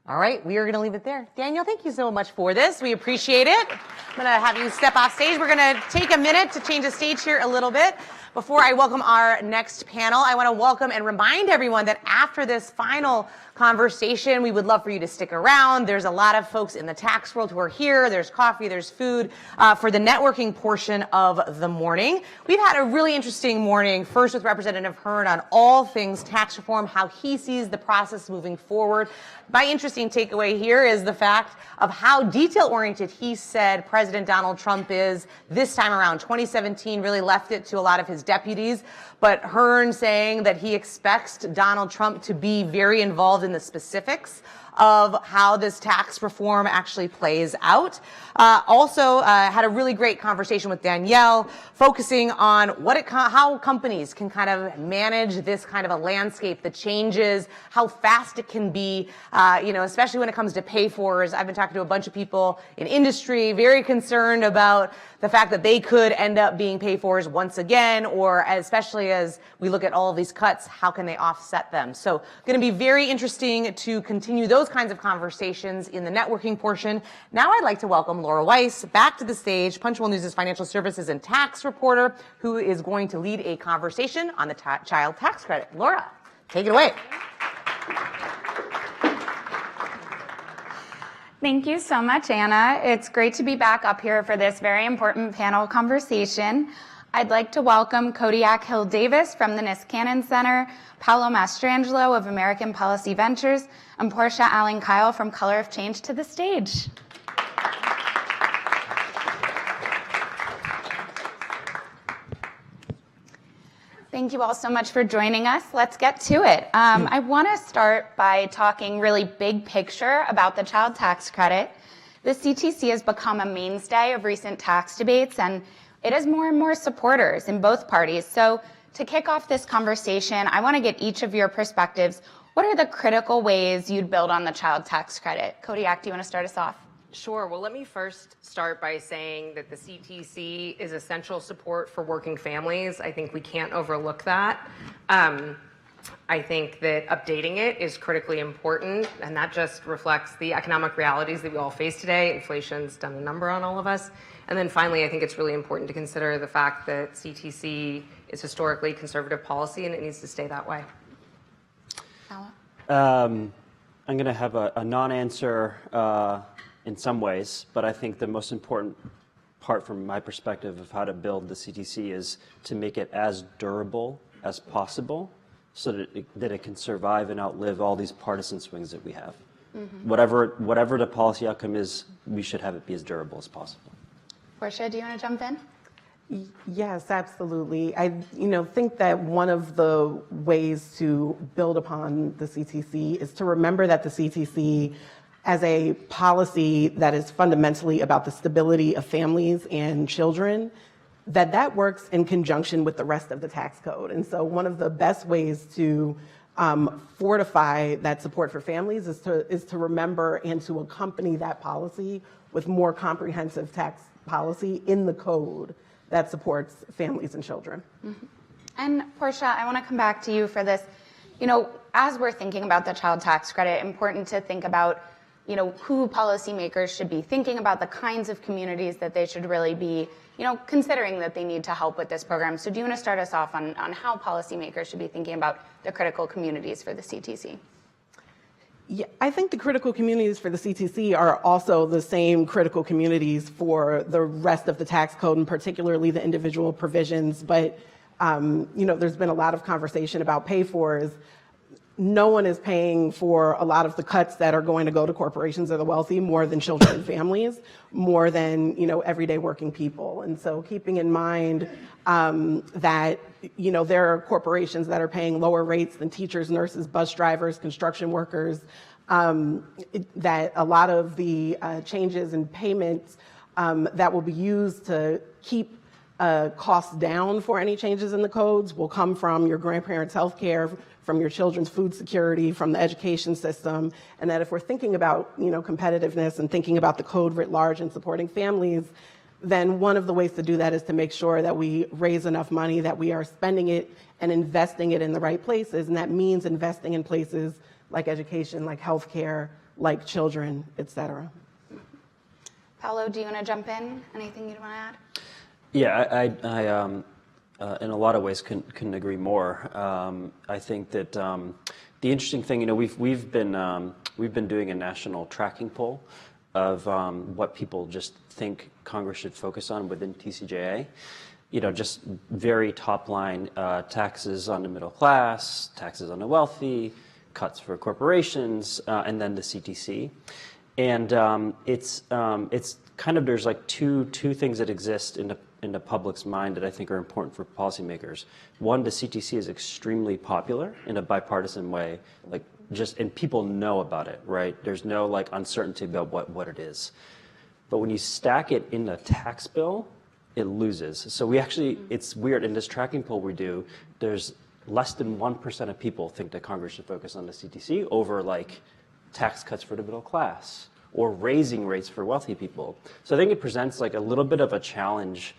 All right, we are going to leave it there. Daniel, thank you so much for this. We appreciate it. I'm going to have you step off stage. We're going to take a minute to change the stage here a little bit. Before I welcome our next panel, I want to welcome and remind everyone that after this final conversation, we would love for you to stick around. There's a lot of folks in the tax world who are here. There's coffee, there's food for the networking portion of the morning. We've had a really interesting morning, first with Representative Hern on all things tax reform, how he sees the process moving forward. My interesting takeaway here is the fact of how detail-oriented he said President Donald Trump is this time around. 2017 really left it to a lot of his deputies, but Hern saying that he expects Donald Trump to be very involved in the specifics of how this tax reform actually plays out. Also had a really great conversation with Danielle, focusing on how companies can kind of manage this kind of a landscape, the changes, how fast it can be, especially when it comes to pay-fors. I've been talking to a bunch of people in industry, very concerned about the fact that they could end up being pay-fors once again, or especially as we look at all of these cuts, how can they offset them? So going to be very interesting to continue those kinds of conversations in the networking portion. Now I'd like to welcome Laura Weiss back to the stage, Punchbowl News' financial services and tax reporter, who is going to lead a conversation on the child tax credit. Laura, take it away. Thank you so much, Anna. It's great to be back up here for this very important panel conversation. I'd like to welcome Kodiak Hill Davis from the Niskanen Center, Paolo Mastrangelo of American Policy Ventures, and Portia Allen Kyle from Color of Change to the stage. Thank you all so much for joining us. Let's get to it. I want to start by talking really big picture about the child tax credit. The CTC has become a mainstay of recent tax debates, and it has more and more supporters in both parties. So to kick off this conversation, I want to get each of your perspectives. What are the critical ways you'd build on the child tax credit? Kodiak, do you want to start us off? Sure. Well, let me first start by saying that the CTC is essential support for working families. I think we can't overlook that. I think that updating it is critically important, and that just reflects the economic realities that we all face today. Inflation's done a number on all of us. And then finally, I think it's really important to consider the fact that CTC is historically conservative policy, and it needs to stay that way. Paolo? I'm going to have a non-answer in some ways, but I think the most important part from my perspective of how to build the CTC is to make it as durable as possible so that it can survive and outlive all these partisan swings that we have. Mm-hmm. Whatever the policy outcome is, we should have it be as durable as possible. Portia, do you want to jump in? Yes, absolutely. I think that one of the ways to build upon the CTC is to remember that the CTC, as a policy that is fundamentally about the stability of families and children, that works in conjunction with the rest of the tax code. And so one of the best ways to fortify that support for families is to remember and to accompany that policy with more comprehensive tax policy in the code that supports families and children. Mm-hmm. And Portia, I want to come back to you for this. As we're thinking about the child tax credit, important to think about who policymakers should be thinking about, the kinds of communities that they should really be, considering that they need to help with this program. So do you want to start us off on how policymakers should be thinking about the critical communities for the CTC? Yeah, I think the critical communities for the CTC are also the same critical communities for the rest of the tax code, and particularly the individual provisions. But, there's been a lot of conversation about pay-fors. no one is paying for a lot of the cuts that are going to go to corporations or the wealthy more than children and families, more than, everyday working people. And so keeping in mind that, there are corporations that are paying lower rates than teachers, nurses, bus drivers, construction workers, that a lot of the changes in payments that will be used to keep costs down for any changes in the codes will come from your grandparents' health care, from your children's food security, from the education system, and that if we're thinking about competitiveness and thinking about the code writ large and supporting families, then one of the ways to do that is to make sure that we raise enough money, that we are spending it and investing it in the right places, and that means investing in places like education, like healthcare, like children, et cetera. Paolo, do you want to jump in? Anything you'd want to add? Yeah, I in a lot of ways couldn't agree more. I think that the interesting thing, we've been doing a national tracking poll of what people just think Congress should focus on within TCJA. Just very top line taxes on the middle class, taxes on the wealthy, cuts for corporations, and then the CTC. And it's kind of, there's like two things that exist in the public's mind that I think are important for policymakers. One, the CTC is extremely popular in a bipartisan way, and people know about it, right? There's no uncertainty about what it is. But when you stack it in the tax bill, it loses. So it's weird, in this tracking poll we do, there's less than 1% of people think that Congress should focus on the CTC over tax cuts for the middle class or raising rates for wealthy people. So I think it presents a little bit of a challenge,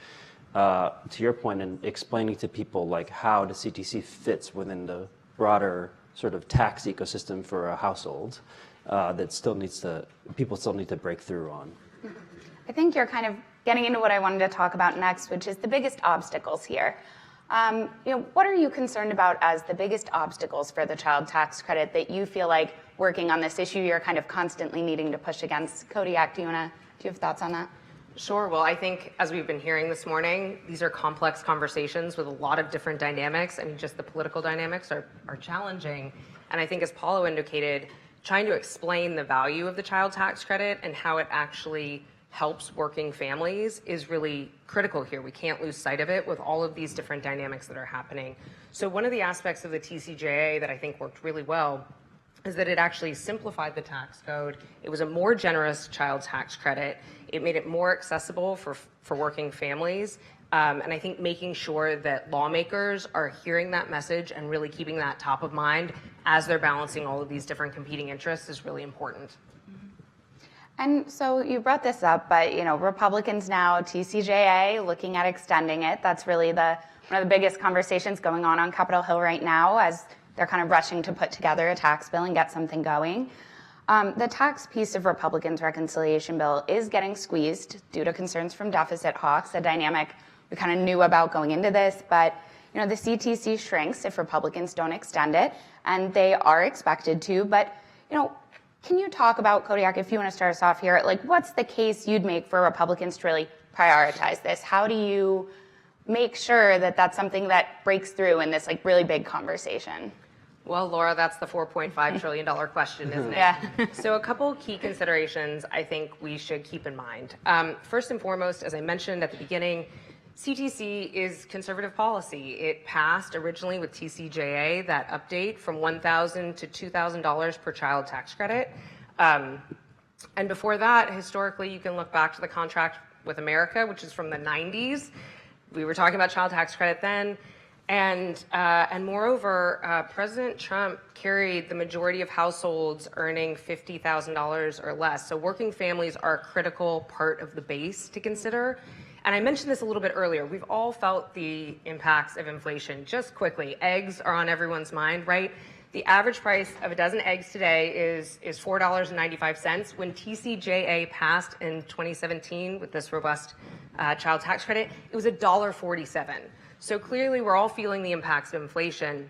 to your point, in explaining to people how the CTC fits within the broader sort of tax ecosystem for a household that people still need to break through on. I think you're kind of getting into what I wanted to talk about next, which is the biggest obstacles here. What are you concerned about as the biggest obstacles for the child tax credit that you feel like working on this issue you're kind of constantly needing to push against? Kodiak, do you have thoughts on that? Sure. Well, I think as we've been hearing this morning, these are complex conversations with a lot of different dynamics. I mean, just the political dynamics are challenging. And I think as Paolo indicated, trying to explain the value of the child tax credit and how it actually helps working families is really critical here. We can't lose sight of it with all of these different dynamics that are happening. So one of the aspects of the TCJA that I think worked really well is that it actually simplified the tax code. It was a more generous child tax credit. It made it more accessible for working families. And I think making sure that lawmakers are hearing that message and really keeping that top of mind as they're balancing all of these different competing interests is really important. And so you brought this up, but Republicans now, TCJA, looking at extending it. That's really one of the biggest conversations going on Capitol Hill right now, as they're kind of rushing to put together a tax bill and get something going. The tax piece of Republicans' reconciliation bill is getting squeezed due to concerns from deficit hawks, a dynamic we kind of knew about going into this, but the CTC shrinks if Republicans don't extend it, and they are expected to. But can you talk about, Kodiak, if you want to start us off here, what's the case you'd make for Republicans to really prioritize this? How do you make sure that that's something that breaks through in this really big conversation? Well, Laura, that's the $4.5 trillion question, isn't it? Yeah. So a couple key considerations I think we should keep in mind. First and foremost, as I mentioned at the beginning, CTC is conservative policy. It passed originally with TCJA, that update from $1,000 to $2,000 per child tax credit. And before that, historically, you can look back to the contract with America, which is from the 90s. We were talking about child tax credit then. And moreover, President Trump carried the majority of households earning $50,000 or less. So working families are a critical part of the base to consider. And I mentioned this a little bit earlier. We've all felt the impacts of inflation. Just quickly, eggs are on everyone's mind, right? The average price of a dozen eggs today is $4.95. When TCJA passed in 2017 with this robust child tax credit, it was $1.47. So clearly we're all feeling the impacts of inflation.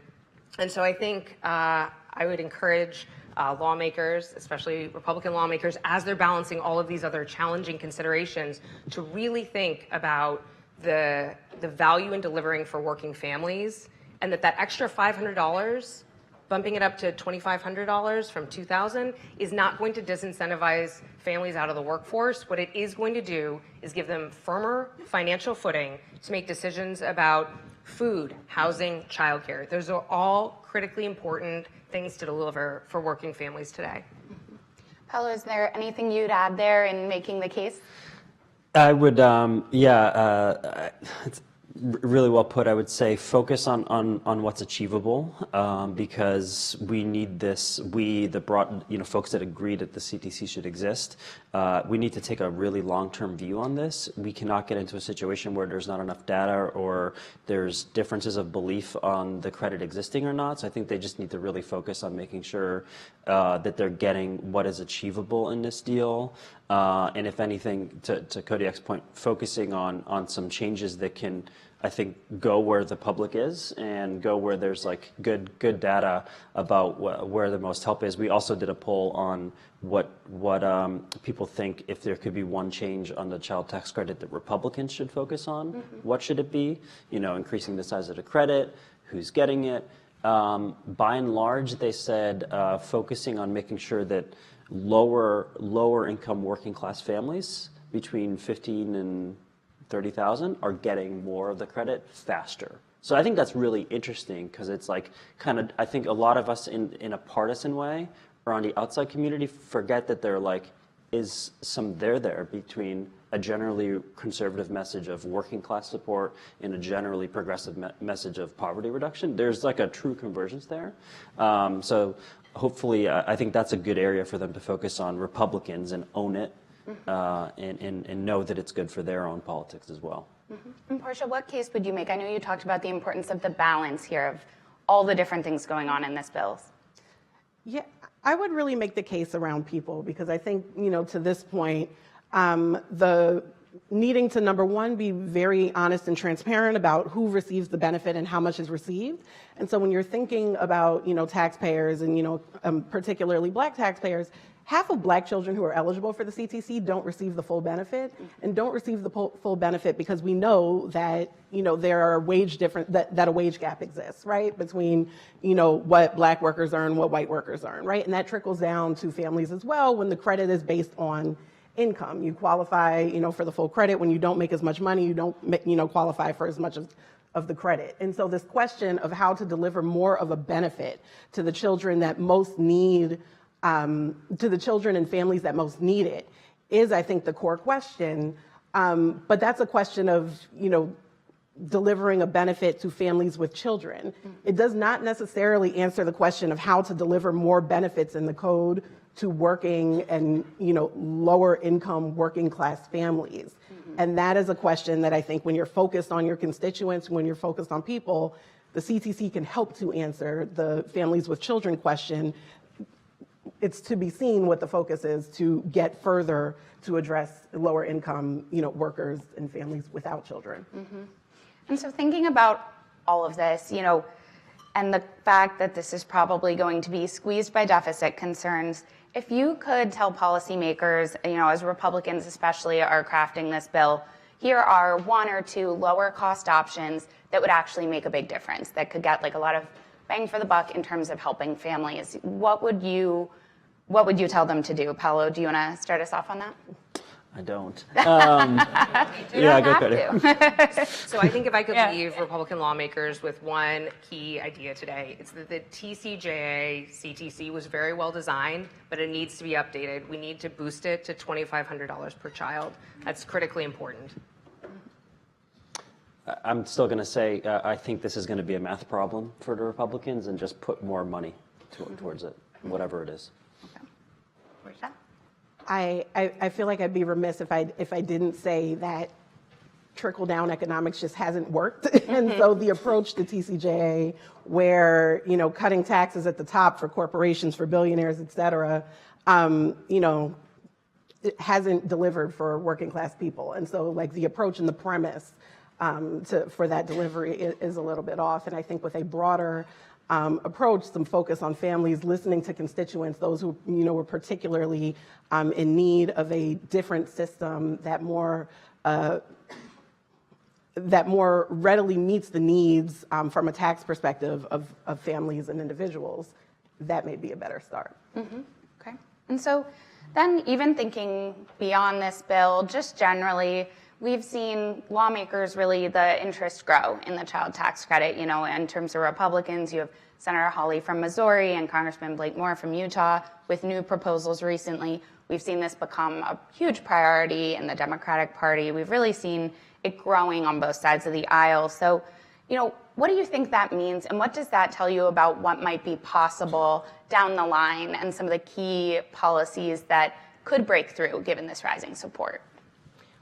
And so I think I would encourage lawmakers, especially Republican lawmakers, as they're balancing all of these other challenging considerations, to really think about the value in delivering for working families, and that extra $500 bumping it up to $2,500 from $2,000 is not going to disincentivize families out of the workforce. What it is going to do is give them firmer financial footing to make decisions about food, housing, childcare. Those are all critically important things to deliver for working families today. Paolo, is there anything you'd add there in making the case? I would, it's really well put. I would say focus on what's achievable, because we need this. We, the broad, folks that agree that the CTC should exist, we need to take a really long-term view on this. We cannot get into a situation where there's not enough data or there's differences of belief on the credit existing or not. So I think they just need to really focus on making sure that they're getting what is achievable in this deal. And if anything, to Kodiak's point, focusing on some changes that can, I think, go where the public is and go where there's like good data about where the most help is. We also did a poll on what people think if there could be one change on the child tax credit that Republicans should focus on. Mm-hmm. What should it be? Increasing the size of the credit, who's getting it. By and large, they said focusing on making sure that lower income working class families between 15 and 30,000 are getting more of the credit faster. So I think that's really interesting because it's like I think a lot of us in a partisan way or on the outside community forget that there is some there between a generally conservative message of working class support and a generally progressive message of poverty reduction. There's like a true convergence there. So hopefully, I think that's a good area for them to focus on, Republicans, and own it, and know that it's good for their own politics as well. Mm-hmm. And Portia, what case would you make? I know you talked about the importance of the balance here of all the different things going on in this bill. Yeah, I would really make the case around people because I think, to this point, the needing to, number one, be very honest and transparent about who receives the benefit and how much is received. And so when you're thinking about, taxpayers and, particularly Black taxpayers, half of Black children who are eligible for the CTC don't receive the full benefit and don't receive the full benefit because we know that, there are that a wage gap exists, right? Between, what Black workers earn, what white workers earn, right? And that trickles down to families as well when the credit is based on income. You qualify, for the full credit. When you don't make as much money, you don't, qualify for as much of the credit. And so this question of how to deliver more of a benefit to the children that most need, to the children and families that most need it is, I think, the core question. But that's a question of, delivering a benefit to families with children. It does not necessarily answer the question of how to deliver more benefits in the code to working and, lower income working class families. And that is a question that I think when you're focused on your constituents, when you're focused on people, the CTC can help to answer the families with children question. It's to be seen what the focus is to get further to address lower income, workers and families without children. Mm-hmm. And so thinking about all of this, and the fact that this is probably going to be squeezed by deficit concerns, if you could tell policymakers, as Republicans especially are crafting this bill, here are one or two lower cost options that would actually make a big difference, that could get a lot of bang for the buck in terms of helping families. What would you tell them to do? Paolo, do you want to start us off on that? I don't. Yeah, go ahead. So I think if I could leave Republican lawmakers with one key idea today, it's that the TCJA CTC was very well designed, but it needs to be updated. We need to boost it to $2,500 per child. That's critically important. I'm still going to say I think this is going to be a math problem for the Republicans, and just put more money towards it, whatever it is. Okay. Where's that? I feel like I'd be remiss if I didn't say that trickle-down economics just hasn't worked. And so the approach to TCJA, where, cutting taxes at the top for corporations, for billionaires, et cetera, it hasn't delivered for working class people. And so the approach and the premise for that delivery is a little bit off. And I think with a broader approach, some focus on families, listening to constituents, those who were particularly in need of a different system that more readily meets the needs from a tax perspective of families and individuals. that may be a better start. Okay. And so then even thinking beyond this bill, just generally, we've seen lawmakers really the interest grow in the child tax credit. You know, in terms of Republicans, you have Senator Hawley from Missouri and Congressman Blake Moore from Utah with new proposals recently. We've seen this become a huge priority in the Democratic Party. We've really seen it growing on both sides of the aisle. So, you know, what do you think that means, and what does that tell you about what might be possible down the line and some of the key policies that could break through given this rising support?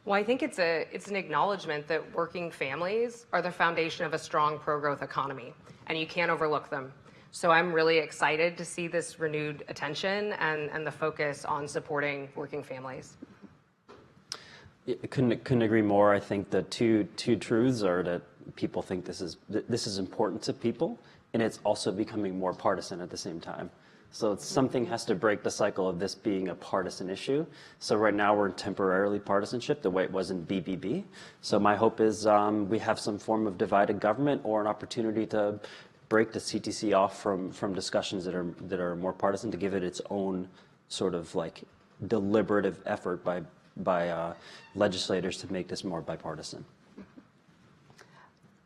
Well, I think it's an acknowledgement that working families are the foundation of a strong pro-growth economy, and you can't overlook them. So I'm really excited to see this renewed attention and the focus on supporting working families. Couldn't agree more. I think the two truths are that people think this is important to people, and it's also becoming more partisan at the same time. So something has to break the cycle of this being a partisan issue. So right now we're in temporarily partisanship, the way it was in BBB. So my hope is we have some form of divided government or an opportunity to break the CTC off from discussions that are more partisan, to give it its own sort of like deliberative effort by legislators to make this more bipartisan.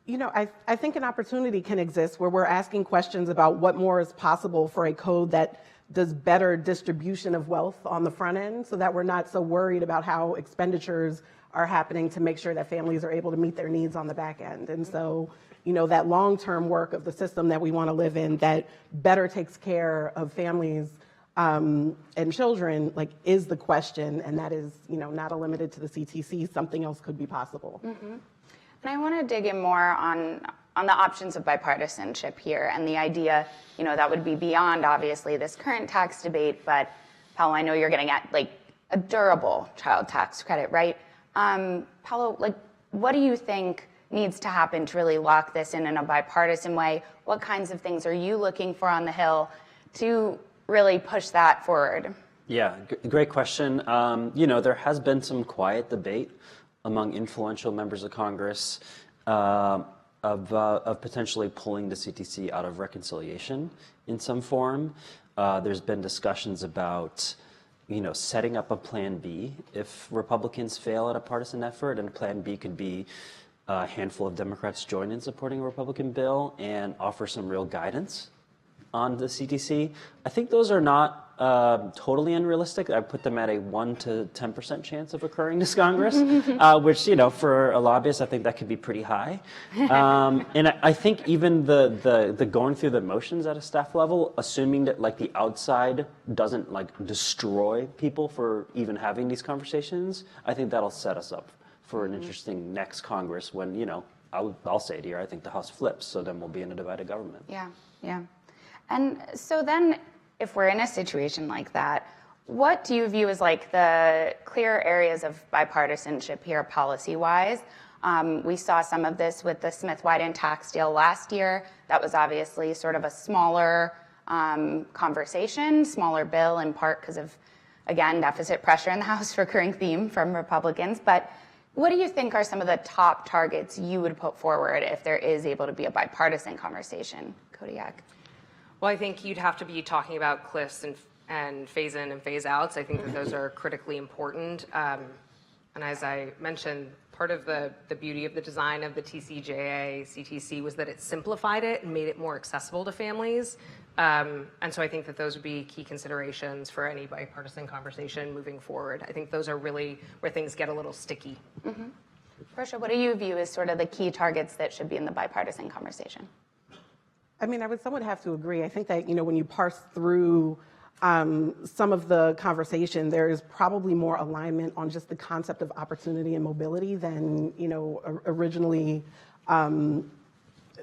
You know, I think an opportunity can exist where we're asking questions about what more is possible for a code that does better distribution of wealth on the front end, so that we're not so worried about how expenditures are happening to make sure that families are able to meet their needs on the back end. And so, you know, that long-term work of the system that we want to live in that better takes care of families and children, like, is the question, and that is, you know, not limited to the CTC. Something else could be possible. And I want to dig in more on the options of bipartisanship here and the idea, you know, that would be beyond obviously this current tax debate, but Paolo, I know you're getting at like a durable child tax credit, right? Paolo, like, what do you think needs to happen to really lock this in a bipartisan way? What kinds of things are you looking for on the Hill to really push that forward? Yeah, great question. You know, there has been some quiet debate among influential members of Congress of potentially pulling the CTC out of reconciliation in some form. There's been discussions about, you know, setting up a plan B if Republicans fail at a partisan effort, and plan B could be a handful of Democrats join in supporting a Republican bill and offer some real guidance on the CTC. I think those are not totally unrealistic. I put them at a 1 to 10% chance of occurring this Congress, which, you know, for a lobbyist, I think that could be pretty high. And I think even the going through the motions at a staff level, assuming that like the outside doesn't like destroy people for even having these conversations, I think that'll set us up for an interesting next Congress when, you know, I'll say it here, I think the House flips, so then we'll be in a divided government. Yeah, yeah. And so then, if we're in a situation like that, what do you view as like the clear areas of bipartisanship here policy-wise? We saw some of this with the Smith-Wyden tax deal last year. That was obviously sort of a smaller conversation, smaller bill, in part because of, again, deficit pressure in the House, recurring theme from Republicans. But what do you think are some of the top targets you would put forward if there is able to be a bipartisan conversation? Kodiak. Well, I think you'd have to be talking about cliffs and phase in and phase outs. I think that those are critically important. And as I mentioned, part of the beauty of the design of the TCJA, CTC was that it simplified it and made it more accessible to families. And so I think that those would be key considerations for any bipartisan conversation moving forward. I think those are really where things get a little sticky. Portia, what do you view as sort of the key targets that should be in the bipartisan conversation? I mean, I would somewhat have to agree. I think that, you know, when you parse through some of the conversation, there is probably more alignment on just the concept of opportunity and mobility than, you know, originally, than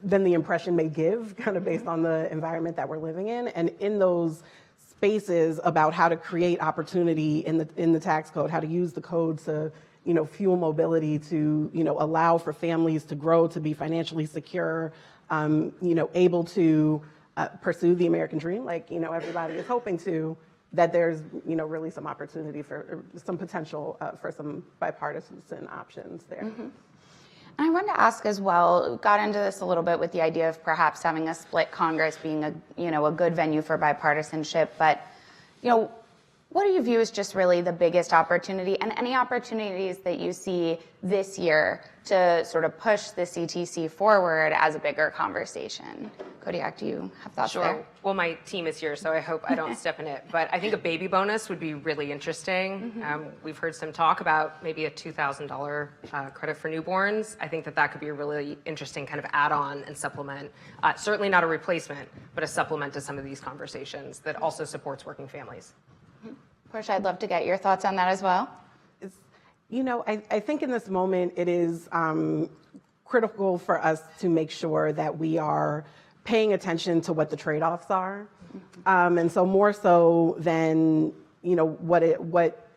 the impression may give, kind of based on the environment that we're living in. And in those spaces about how to create opportunity in the tax code, how to use the code to, you know, fuel mobility, to, you know, allow for families to grow, to be financially secure, you know, able to pursue the American dream, like, you know, everybody is hoping to, that there's, you know, really some opportunity for some potential for some bipartisan options there. And I wanted to ask as well, got into this a little bit with the idea of perhaps having a split Congress being a good venue for bipartisanship, but what do you view as just really the biggest opportunity and any opportunities that you see this year to sort of push the CTC forward as a bigger conversation? Kodiak, do you have thoughts Sure. there? Well, my team is here, so I hope I don't step in it. But I think a baby bonus would be really interesting. We've heard some talk about maybe a $2,000 credit for newborns. I think that could be a really interesting kind of add-on and supplement. Certainly not a replacement, but a supplement to some of these conversations that also supports working families. Portia, I'd love to get your thoughts on that as well. I think in this moment it is critical for us to make sure that we are paying attention to what the trade-offs are. And so more so than, what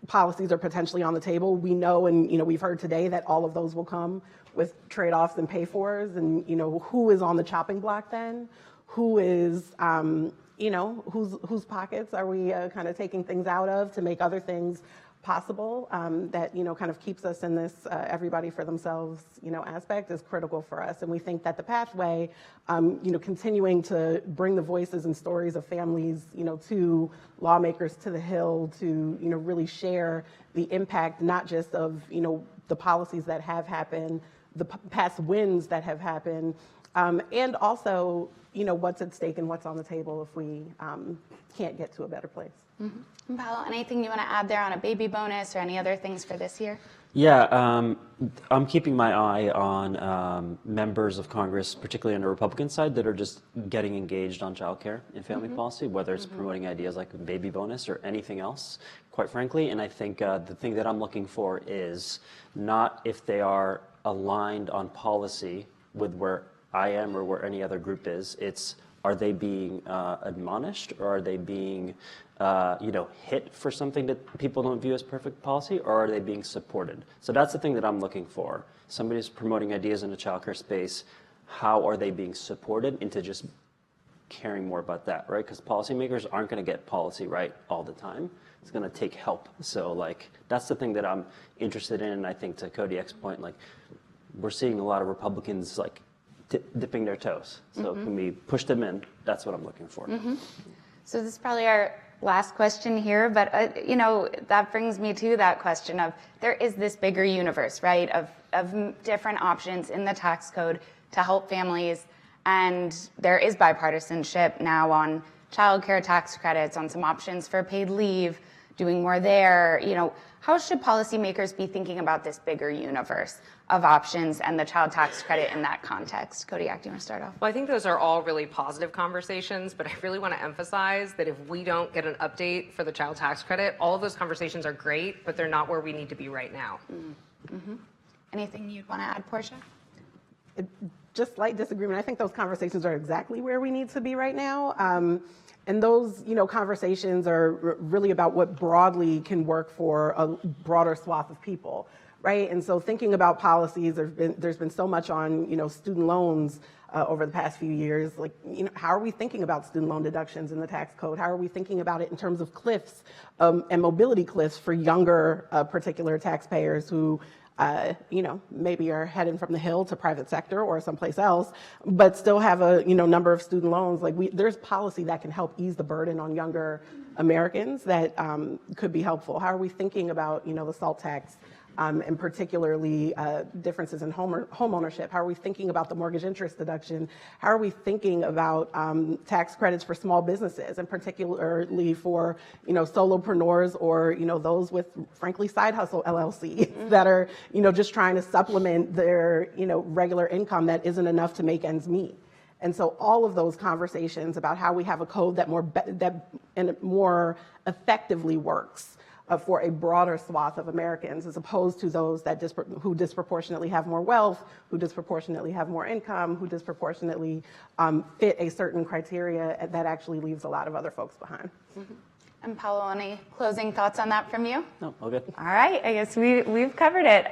policies are potentially on the table, we know and, we've heard today that all of those will come with trade-offs and pay-fors and, who is on the chopping block then? Who is, whose pockets are we kind of taking things out of to make other things possible, that kind of keeps us in this everybody for themselves aspect is critical for us. And we think that the pathway, continuing to bring the voices and stories of families to lawmakers, to the Hill, to really share the impact not just of the policies that have happened, the past wins that have happened, and also what's at stake and what's on the table if we can't get to a better place. And Paolo, anything you want to add there on a baby bonus or any other things for this year? Yeah, I'm keeping my eye on members of Congress, particularly on the Republican side, that are just getting engaged on childcare and family policy, whether it's promoting ideas like a baby bonus or anything else, quite frankly. And I think the thing that I'm looking for is not if they are aligned on policy with where I am or where any other group is. It's, are they being admonished, or are they being hit for something that people don't view as perfect policy, or are they being supported? So that's the thing that I'm looking for. Somebody's promoting ideas in the childcare space. How are they being supported into just caring more about that, right? Because policymakers aren't going to get policy right all the time. It's going to take help. So that's the thing that I'm interested in. And I think to Kodiak's point, we're seeing a lot of Republicans dipping their toes. So can we push them in? That's what I'm looking for. So this is probably our last question here, but that brings me to that question of there is this bigger universe, right, of different options in the tax code to help families, and there is bipartisanship now on childcare tax credits, on some options for paid leave, doing more there. How should policymakers be thinking about this bigger universe of options and the child tax credit in that context? Kodiak, do you want to start off? Well, I think those are all really positive conversations, but I really want to emphasize that if we don't get an update for the child tax credit, all of those conversations are great, but they're not where we need to be right now. Anything you'd want to add, Portia? Just slight disagreement. I think those conversations are exactly where we need to be right now. And those, conversations are really about what broadly can work for a broader swath of people, right? And so thinking about policies, there's been so much on, student loans over the past few years. How are we thinking about student loan deductions in the tax code? How are we thinking about it in terms of cliffs and mobility cliffs for younger particular taxpayers who maybe are heading from the Hill to private sector or someplace else, but still have a, number of student loans. There's policy that can help ease the burden on younger Americans that could be helpful. How are we thinking about, the SALT tax and particularly differences in home ownership? How are we thinking about the mortgage interest deduction? How are we thinking about tax credits for small businesses, and particularly for solopreneurs or those with frankly side hustle LLCs that are just trying to supplement their regular income that isn't enough to make ends meet? And so all of those conversations about how we have a code that more effectively works for a broader swath of Americans, as opposed to those that who disproportionately have more wealth, who disproportionately have more income, who disproportionately fit a certain criteria that actually leaves a lot of other folks behind. And Paolo, any closing thoughts on that from you? No, all good. All right, I guess we've covered it.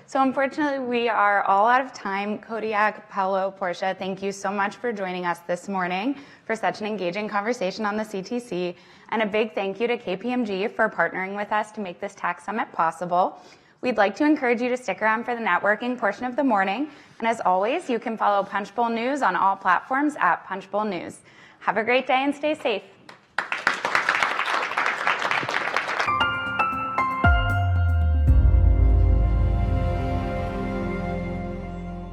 So unfortunately, we are all out of time. Kodiak, Paolo, Portia, thank you so much for joining us this morning for such an engaging conversation on the CTC. And a big thank you to KPMG for partnering with us to make this tax summit possible. We'd like to encourage you to stick around for the networking portion of the morning. And as always, you can follow Punchbowl News on all platforms at Punchbowl News. Have a great day and stay safe.